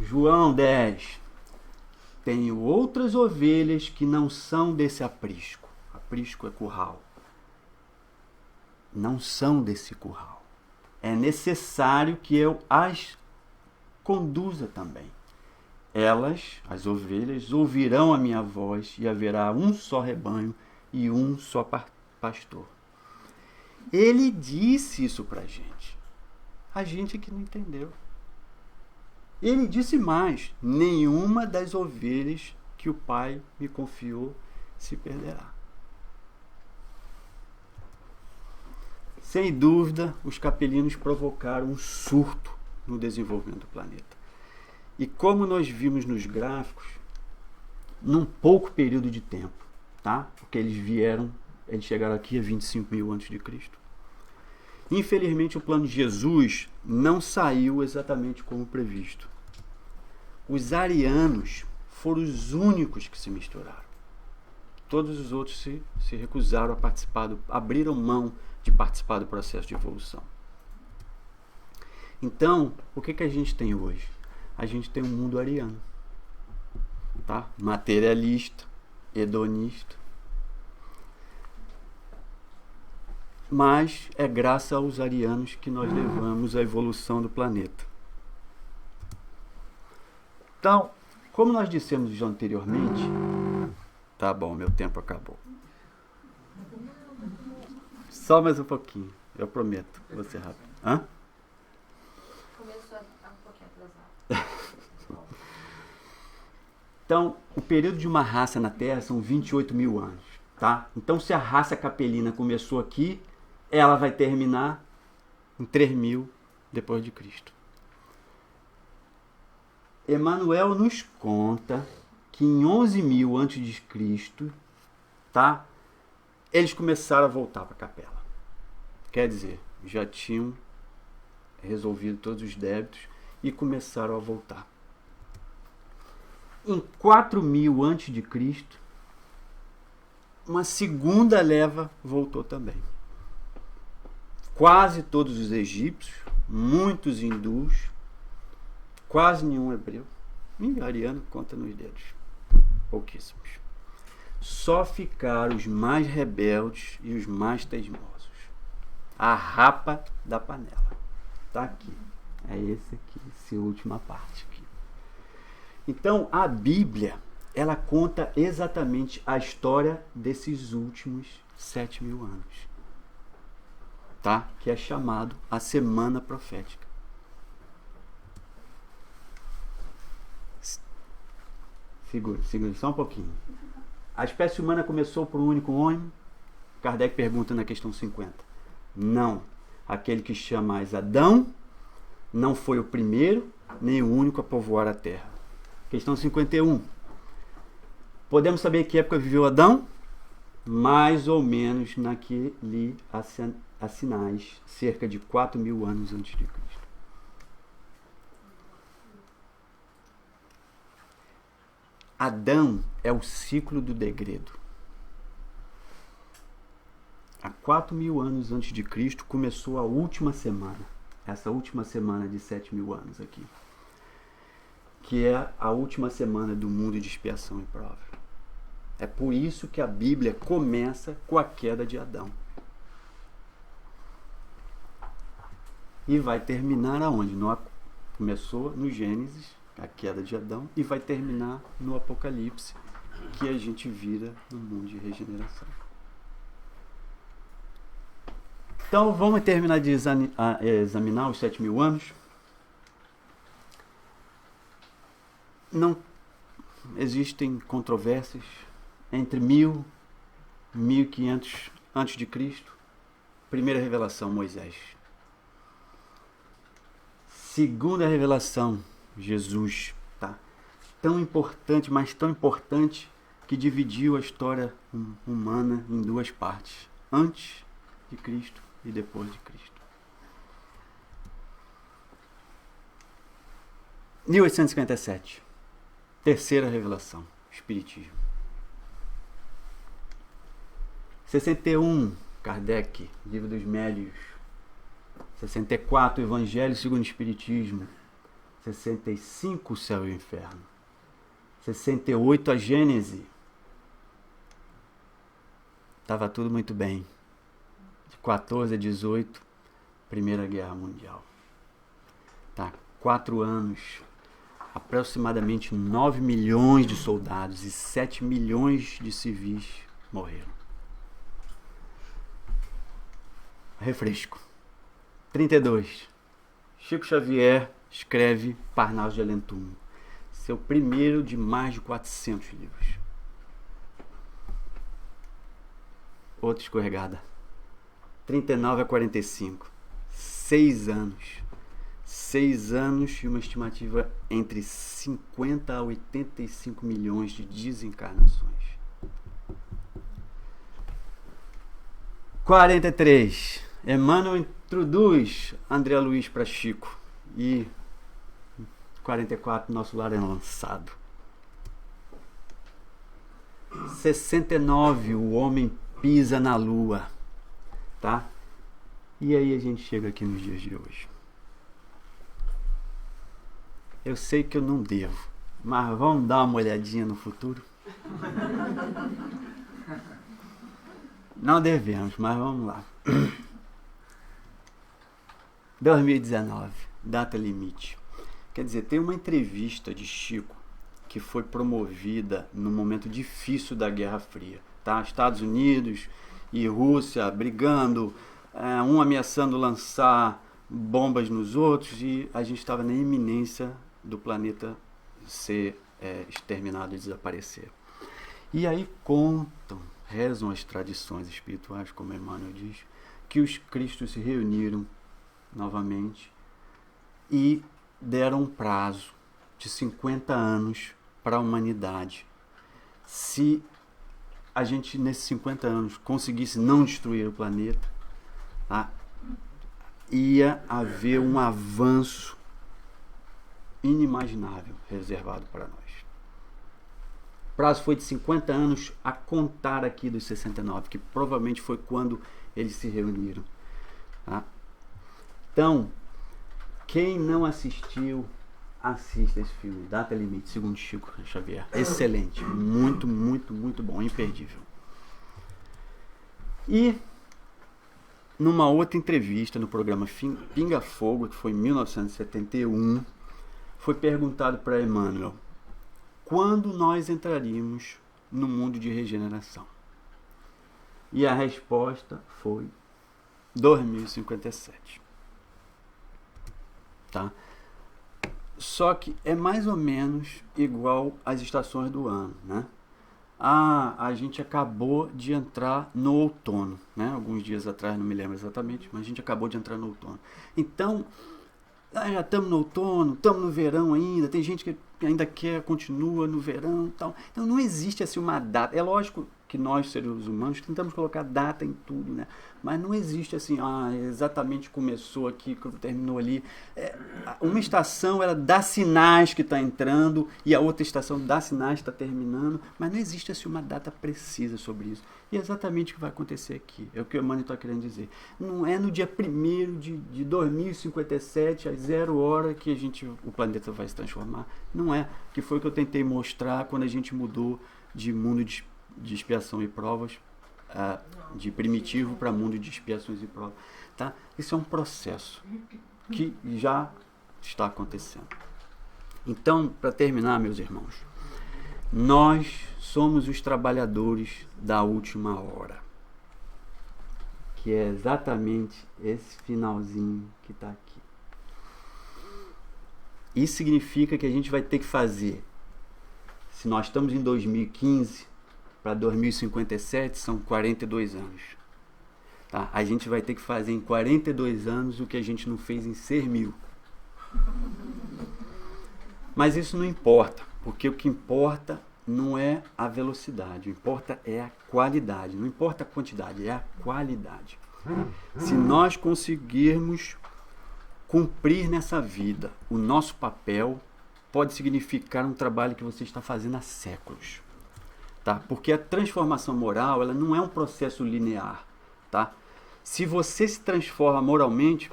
João 10. Tenho outras ovelhas que não são desse aprisco. Aprisco é curral. Não são desse curral. É necessário que eu as conduza também. Elas, as ovelhas, ouvirão a minha voz e haverá um só rebanho e um só pastor. Ele disse isso pra gente. A gente que não entendeu. Ele disse mais: nenhuma das ovelhas que o Pai me confiou se perderá. Sem dúvida, os capelinos provocaram um surto no desenvolvimento do planeta. E como nós vimos nos gráficos, num pouco período de tempo, tá? Porque eles chegaram aqui a 25.000 a.C. Infelizmente, o plano de Jesus não saiu exatamente como previsto. Os arianos foram os únicos que se misturaram. Todos os outros se recusaram a participar, abriram mão de participar do processo de evolução. Então, o que a gente tem hoje? A gente tem um mundo ariano, tá? Materialista, hedonista. Mas é graças aos arianos que nós levamos a evolução do planeta. Então, como nós dissemos já anteriormente, tá bom, meu tempo acabou. Só mais um pouquinho, eu prometo, vou ser rápido. Hã? Começou a ficar um pouquinho atrasado. Então, o período de uma raça na Terra são 28.000 anos, tá? Então, se a raça capelina começou aqui, ela vai terminar em 3.000 depois de Cristo. Emmanuel nos conta que em 11.000 a.C., tá? Eles começaram a voltar para a capela. Quer dizer, já tinham resolvido todos os débitos e começaram a voltar. Em 4.000 a.C., uma segunda leva voltou também. Quase todos os egípcios, muitos hindus, quase nenhum hebreu. E ariano conta nos dedos. Pouquíssimos. Só ficaram os mais rebeldes e os mais teimosos. A rapa da panela. Tá aqui. É esse aqui, essa última parte aqui. Então, a Bíblia, ela conta exatamente a história desses últimos 7.000 anos. Tá? Que é chamado a Semana Profética. Segura só um pouquinho. A espécie humana começou por um único homem? Kardec pergunta na questão 50. Não. Aquele que chamais Adão não foi o primeiro, nem o único a povoar a terra. Questão 51. Podemos saber que época viveu Adão? Mais ou menos naquele assinais, cerca de 4.000 anos antes de Cristo. Adão é o ciclo do degredo. Há 4.000 anos antes de Cristo começou a última semana. Essa última semana de 7.000 anos aqui. Que é a última semana do mundo de expiação e prova. É por isso que a Bíblia começa com a queda de Adão. E vai terminar aonde? Começou no Gênesis, a queda de Adão, e vai terminar no Apocalipse, que a gente vira no mundo de regeneração. Então, vamos terminar de examinar os 7.000 anos. Não existem controvérsias entre 1.000 e 1.500 antes de Cristo. Primeira revelação, Moisés. Segunda revelação, Jesus. Tá? Tão importante, mas tão importante que dividiu a história humana em duas partes. Antes de Cristo e depois de Cristo. 1857. Terceira revelação, Espiritismo. 61, Kardec, Livro dos Médios. 64, Evangelho segundo o Espiritismo. 65, Céu e o Inferno. 68, a Gênese. Estava tudo muito bem. De 14 a 18, Primeira Guerra Mundial. Tá, 4 anos. Aproximadamente 9 milhões de soldados e 7 milhões de civis morreram. Refresco. 32. Chico Xavier escreve Parnaso de Alentuno, seu primeiro de mais de 400 livros. Outra escorregada. 39 a 45. 6 anos. 6 anos e uma estimativa entre 50 a 85 milhões de desencarnações. 43. Emmanuel introduz André Luiz para Chico. E 44, nosso lar é lançado. 69, o homem pisa na lua. Tá? E aí a gente chega aqui nos dias de hoje. Eu sei que eu não devo, mas vamos dar uma olhadinha no futuro? Não devemos, mas vamos lá. 2019, data limite. Quer dizer, tem uma entrevista de Chico que foi promovida no momento difícil da Guerra Fria. Tá? Estados Unidos e Rússia brigando, um ameaçando lançar bombas nos outros, e a gente estava na iminência do planeta ser exterminado e desaparecer. E aí rezam as tradições espirituais, como Emmanuel diz, que os Cristos se reuniram novamente e deram um prazo de 50 anos para a humanidade. Se a gente, nesses 50 anos, conseguisse não destruir o planeta, tá, ia haver um avanço inimaginável reservado para nós. O prazo foi de 50 anos a contar aqui dos 69, que provavelmente foi quando eles se reuniram. Tá? Então, quem não assistiu, assista esse filme, Data Limite, segundo Chico Xavier. Excelente, muito, muito, muito bom, imperdível. E numa outra entrevista no programa Pinga Fogo, que foi em 1971, foi perguntado para Emmanuel quando nós entraríamos no mundo de regeneração. E a resposta foi 2057. Tá? Só que é mais ou menos igual às estações do ano, né? A gente acabou de entrar no outono, né? Alguns dias atrás, não me lembro exatamente, mas a gente acabou de entrar no outono. Então, já estamos no outono, estamos no verão ainda, tem gente que ainda continua no verão e tal. Então não existe assim uma data. É lógico que nós, seres humanos, tentamos colocar data em tudo, né? Mas não existe assim, exatamente começou aqui, terminou ali. Uma estação, ela dá sinais que está entrando e a outra estação dá sinais que está terminando, mas não existe assim uma data precisa sobre isso. E é exatamente o que vai acontecer aqui. É o que o Emmanuel está querendo dizer. Não é no dia 1º de 2057, às 0 hora, que o planeta vai se transformar. Não é. Que foi o que eu tentei mostrar quando a gente mudou de mundo de expiação e provas, de primitivo para mundo de expiações e provas. Tá? Isso é um processo que já está acontecendo. Então, para terminar, meus irmãos, nós somos os trabalhadores da última hora, que é exatamente esse finalzinho que está aqui. Isso significa que a gente vai ter que fazer, se nós estamos em 2015, para 2057 são 42 anos. Tá? A gente vai ter que fazer em 42 anos o que a gente não fez em 6.000. Mas isso não importa, porque o que importa não é a velocidade, o que importa é a qualidade. Não importa a quantidade, é a qualidade. Se nós conseguirmos cumprir nessa vida o nosso papel, pode significar um trabalho que você está fazendo há séculos. Tá? Porque a transformação moral, ela não é um processo linear. Tá? Se você se transforma moralmente,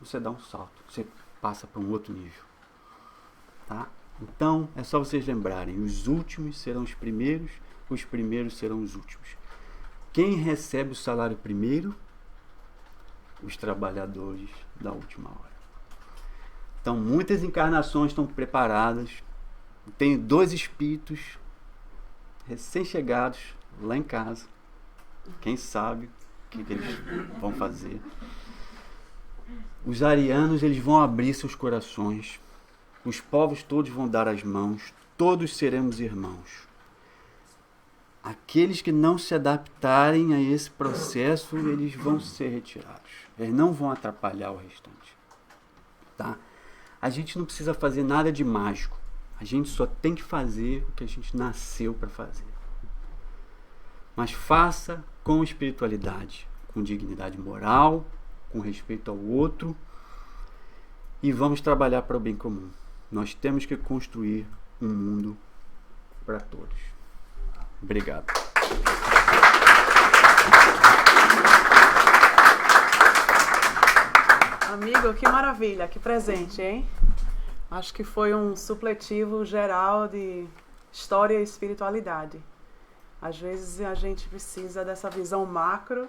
você dá um salto, você passa para um outro nível. Tá? Então, é só vocês lembrarem, os últimos serão os primeiros serão os últimos. Quem recebe o salário primeiro? Os trabalhadores da última hora. Então, muitas encarnações estão preparadas. Tenho 2 espíritos recém-chegados lá em casa. Quem sabe o que eles vão fazer. Os arianos, eles vão abrir seus corações. Os povos todos vão dar as mãos. Todos seremos irmãos. Aqueles que não se adaptarem a esse processo, eles vão ser retirados. Eles não vão atrapalhar o restante. Tá? A gente não precisa fazer nada de mágico. A gente só tem que fazer o que a gente nasceu para fazer. Mas faça com espiritualidade, com dignidade moral, com respeito ao outro, e vamos trabalhar para o bem comum. Nós temos que construir um mundo para todos. Obrigado. Amigo, que maravilha, que presente, hein? Acho que foi um supletivo geral de história e espiritualidade. Às vezes a gente precisa dessa visão macro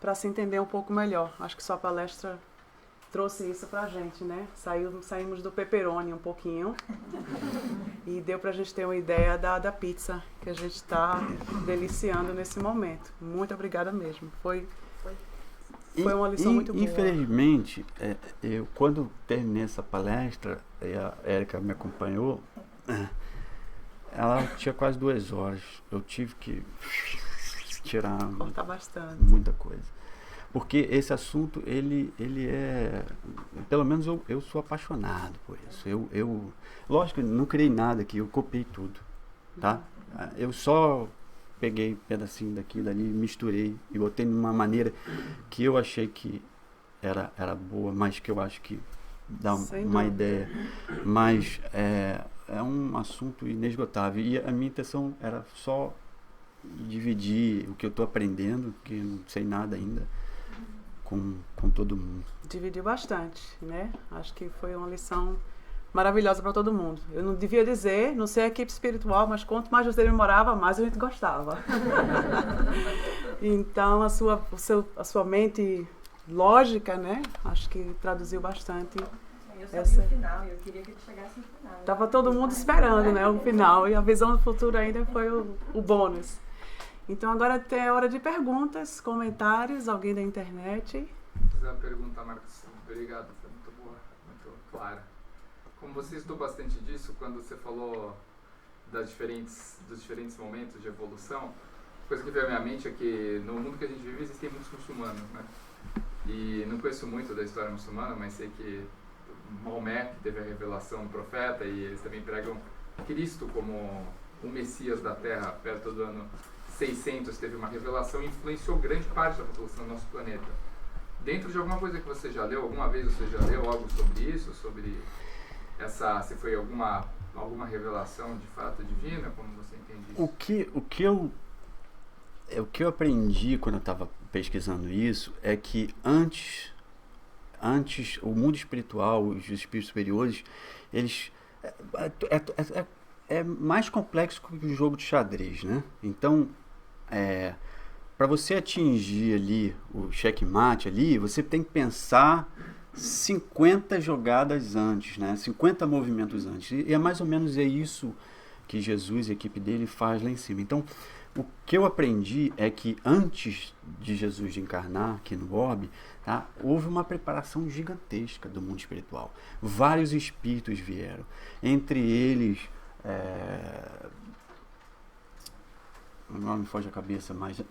para se entender um pouco melhor. Acho que sua palestra trouxe isso pra gente, né? Saímos do pepperoni um pouquinho e deu pra gente ter uma ideia da pizza que a gente está deliciando nesse momento. Muito obrigada mesmo. Foi uma lição muito boa. Infelizmente, eu quando terminei essa palestra, e a Érica me acompanhou, ela tinha quase 2 horas. Eu tive que cortar bastante, muita coisa. Porque esse assunto, ele é... Pelo menos eu sou apaixonado por isso. Lógico, não criei nada aqui, eu copiei tudo. Tá? Eu só peguei um pedacinho daqui, dali, misturei e botei de uma maneira que eu achei que era boa, mas que eu acho que dá uma ideia. Mas é um assunto inesgotável. E a minha intenção era só dividir o que eu estou aprendendo, que eu não sei nada ainda, com todo mundo. Dividiu bastante, né? Acho que foi uma lição maravilhosa para todo mundo. Eu não devia dizer, não sei a equipe espiritual, mas quanto mais você demorava, mais a gente gostava. Então, a sua mente lógica, né? Acho que traduziu bastante. Eu sabia o final, eu queria que ele chegasse no final. Tava todo mundo esperando, né? O final. E a visão do futuro ainda foi o bônus. Então, agora tem a hora de perguntas, comentários, alguém da internet. Fiz uma pergunta, Marcos. Obrigado, foi muito boa, muito clara. Como você estudou bastante disso, quando você falou dos diferentes momentos de evolução, a coisa que veio à minha mente é que no mundo que a gente vive existem muitos muçulmanos, né? E não conheço muito da história muçulmana, mas sei que Maomé, que teve a revelação do profeta, e eles também pregam Cristo como o Messias da Terra, perto do ano 600, teve uma revelação e influenciou grande parte da população do nosso planeta. Dentro de alguma coisa que você já leu, alguma vez você já leu algo sobre isso, sobre se foi alguma revelação de fato divina, como você entende isso? O que eu aprendi quando eu estava pesquisando isso é que antes o mundo espiritual, os espíritos superiores, eles é mais complexo que o jogo de xadrez, né? Então, para você atingir ali o checkmate ali, você tem que pensar 50 jogadas antes, né? 50 movimentos antes. E é mais ou menos isso que Jesus e a equipe dele faz lá em cima. Então, o que eu aprendi é que antes de Jesus encarnar aqui no orbe, tá, houve uma preparação gigantesca do mundo espiritual. Vários espíritos vieram. Entre eles, o nome foge a cabeça, mas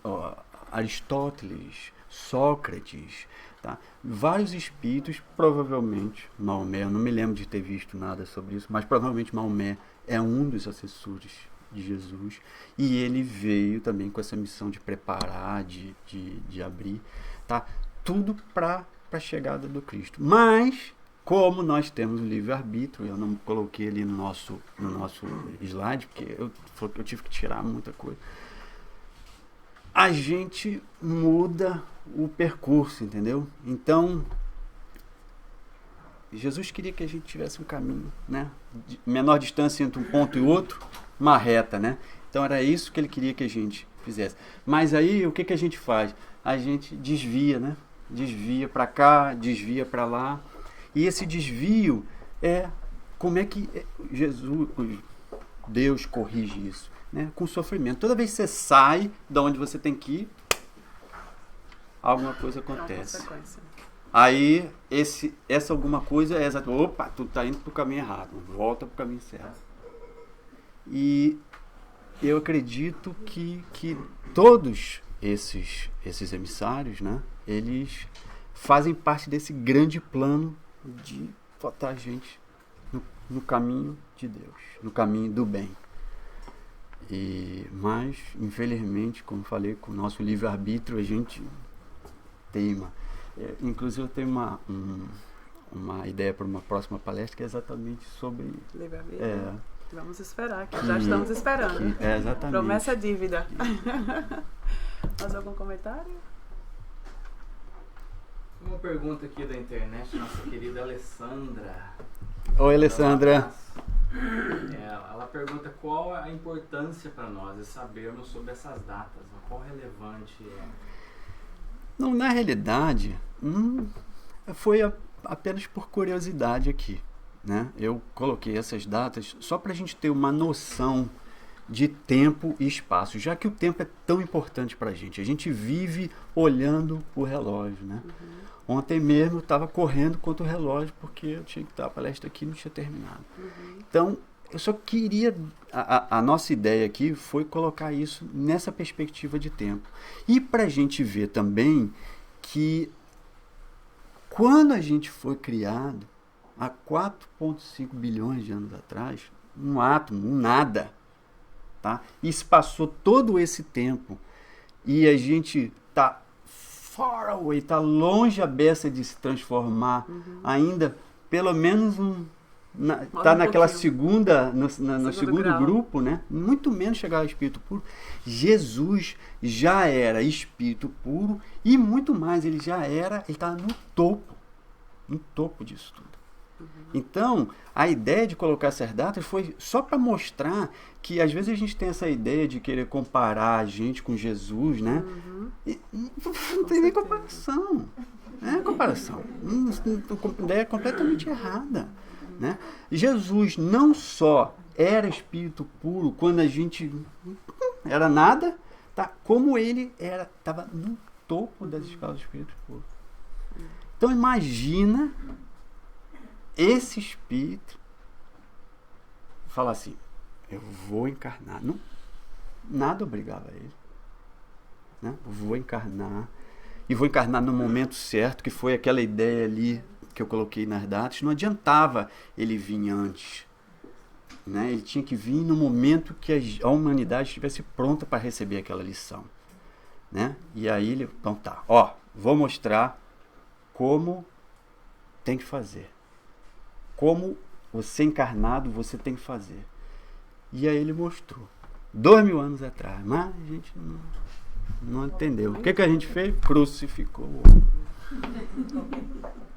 Aristóteles, Sócrates, tá? Vários espíritos, provavelmente Maomé, eu não me lembro de ter visto nada sobre isso, mas provavelmente Maomé é um dos assessores de Jesus, e ele veio também com essa missão de preparar, de abrir, tá? Tudo para a chegada do Cristo. Mas, como nós temos o livre-arbítrio, eu não coloquei ali no nosso slide, porque eu tive que tirar muita coisa, a gente muda o percurso, entendeu? Então, Jesus queria que a gente tivesse um caminho, né? De menor distância entre um ponto e outro, uma reta, né? Então era isso que ele queria que a gente fizesse. Mas aí o que a gente faz? A gente desvia, né? Desvia para cá, desvia para lá. E esse desvio como é que Deus corrige isso, né? Com sofrimento. Toda vez que você sai de onde você tem que ir, alguma coisa acontece. Aí, essa alguma coisa é exato. Opa, tu tá indo pro caminho errado. Volta pro caminho certo. E eu acredito que todos esses emissários, né, eles fazem parte desse grande plano de botar a gente no caminho de Deus, no caminho do bem. Mas, infelizmente, como falei, com o nosso livre-arbítrio, a gente teima. Inclusive, eu tenho uma ideia para uma próxima palestra que é exatamente sobre... Livre-arbítrio. Vamos esperar, que já estamos esperando. Exatamente. Promessa dívida. Mais algum comentário? Uma pergunta aqui da internet, nossa querida Alessandra. Oi, Alessandra. Ela pergunta qual a importância para nós de sabermos sobre essas datas, qual relevante é. Não, na realidade, foi apenas por curiosidade aqui, né? Eu coloquei essas datas só para a gente ter uma noção de tempo e espaço, já que o tempo é tão importante para a gente. A gente vive olhando o relógio, né? Ontem mesmo eu estava correndo contra o relógio porque eu tinha que estar a palestra aqui e não tinha terminado. Então, eu só queria... A nossa ideia aqui foi colocar isso nessa perspectiva de tempo. E para a gente ver também que quando a gente foi criado, há 4,5 bilhões de anos atrás, um átomo, um nada, tá? E se passou todo esse tempo e a gente está far away, está longe a beça de se transformar ainda, pelo menos está naquela segunda, no segundo grupo, né? Muito menos chegar ao espírito puro. Jesus já era espírito puro e muito mais, ele estava no topo disso tudo. Então, a ideia de colocar essas datas foi só para mostrar que às vezes a gente tem essa ideia de querer comparar a gente com Jesus, né? E não tem nem comparação. Não é comparação. A ideia é completamente errada. Né? Jesus não só era espírito puro quando a gente era nada, tá? Como ele estava no topo das escalas do espírito puro. Então imagina esse espírito falar assim, eu vou encarnar. Não, nada obrigava ele. Né? Eu vou encarnar. E vou encarnar no momento certo, que foi aquela ideia ali que eu coloquei nas datas, não adiantava ele vir antes. Né? Ele tinha que vir no momento que a humanidade estivesse pronta para receber aquela lição. Né? E aí ele, então tá, vou mostrar como tem que fazer. Como você encarnado, você tem que fazer. E aí ele mostrou. 2000 anos atrás. Mas a gente não entendeu. O que a gente fez? Crucificou o outro.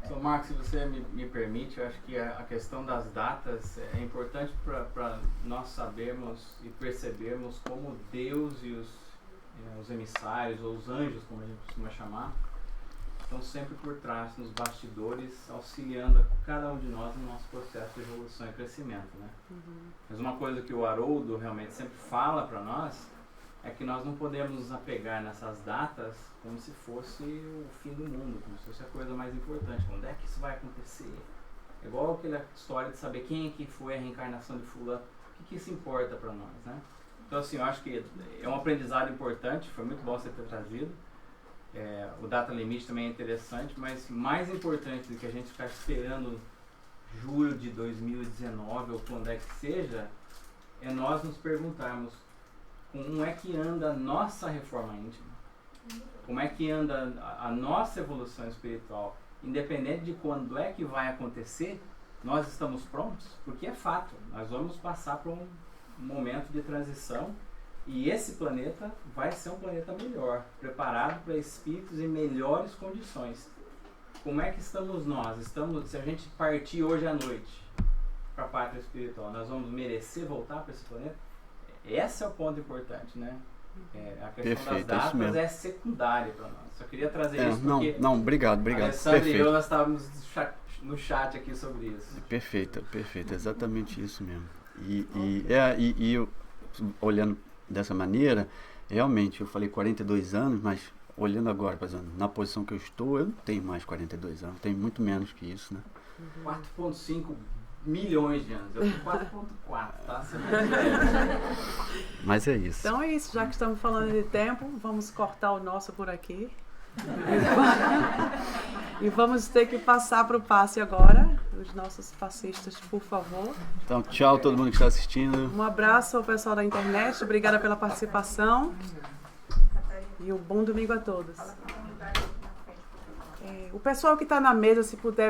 Então, Marcos, se você me permite, eu acho que a questão das datas é importante para nós sabermos e percebermos como Deus e os emissários, ou os anjos, como a gente costuma chamar, estão sempre por trás, nos bastidores, auxiliando cada um de nós no nosso processo de evolução e crescimento. Né? Mas uma coisa que o Haroldo realmente sempre fala para nós é que nós não podemos nos apegar nessas datas como se fosse o fim do mundo, como se fosse a coisa mais importante. Quando é que isso vai acontecer? É igual aquela história de saber quem é que foi a reencarnação de fulano. O que isso importa para nós, né? Então, assim, eu acho que é um aprendizado importante, foi muito bom você ter trazido. O data limite também é interessante, mas mais importante do que a gente ficar esperando julho de 2019 ou quando é que seja, é nós nos perguntarmos como é que anda a nossa reforma íntima, como é que anda a nossa evolução espiritual, independente de quando é que vai acontecer, nós estamos prontos, porque é fato, nós vamos passar por um momento de transição e esse planeta vai ser um planeta melhor, preparado para espíritos em melhores condições. Como é que estamos nós? Se a gente partir hoje à noite para a pátria espiritual, nós vamos merecer voltar para esse planeta? Esse é o ponto importante, né? A questão Perfeito, das datas é secundária para nós. Só queria trazer isso porque... Obrigado. Alessandra e eu, nós estávamos no chat aqui sobre isso. Perfeito, exatamente isso mesmo. E eu, olhando dessa maneira, realmente, eu falei 42 anos, mas olhando agora, por exemplo, na posição que eu estou, eu não tenho mais 42 anos, tenho muito menos que isso, né? 4,5 milhões de anos, eu tenho 4,4, tá? Mas é isso. Então é isso, já que estamos falando de tempo, vamos cortar o nosso por aqui. E vamos ter que passar para o passe agora. Os nossos passistas, por favor. Então, tchau todo mundo que está assistindo. Um abraço ao pessoal da internet. Obrigada pela participação. E um bom domingo a todos. O pessoal que está na mesa, se puder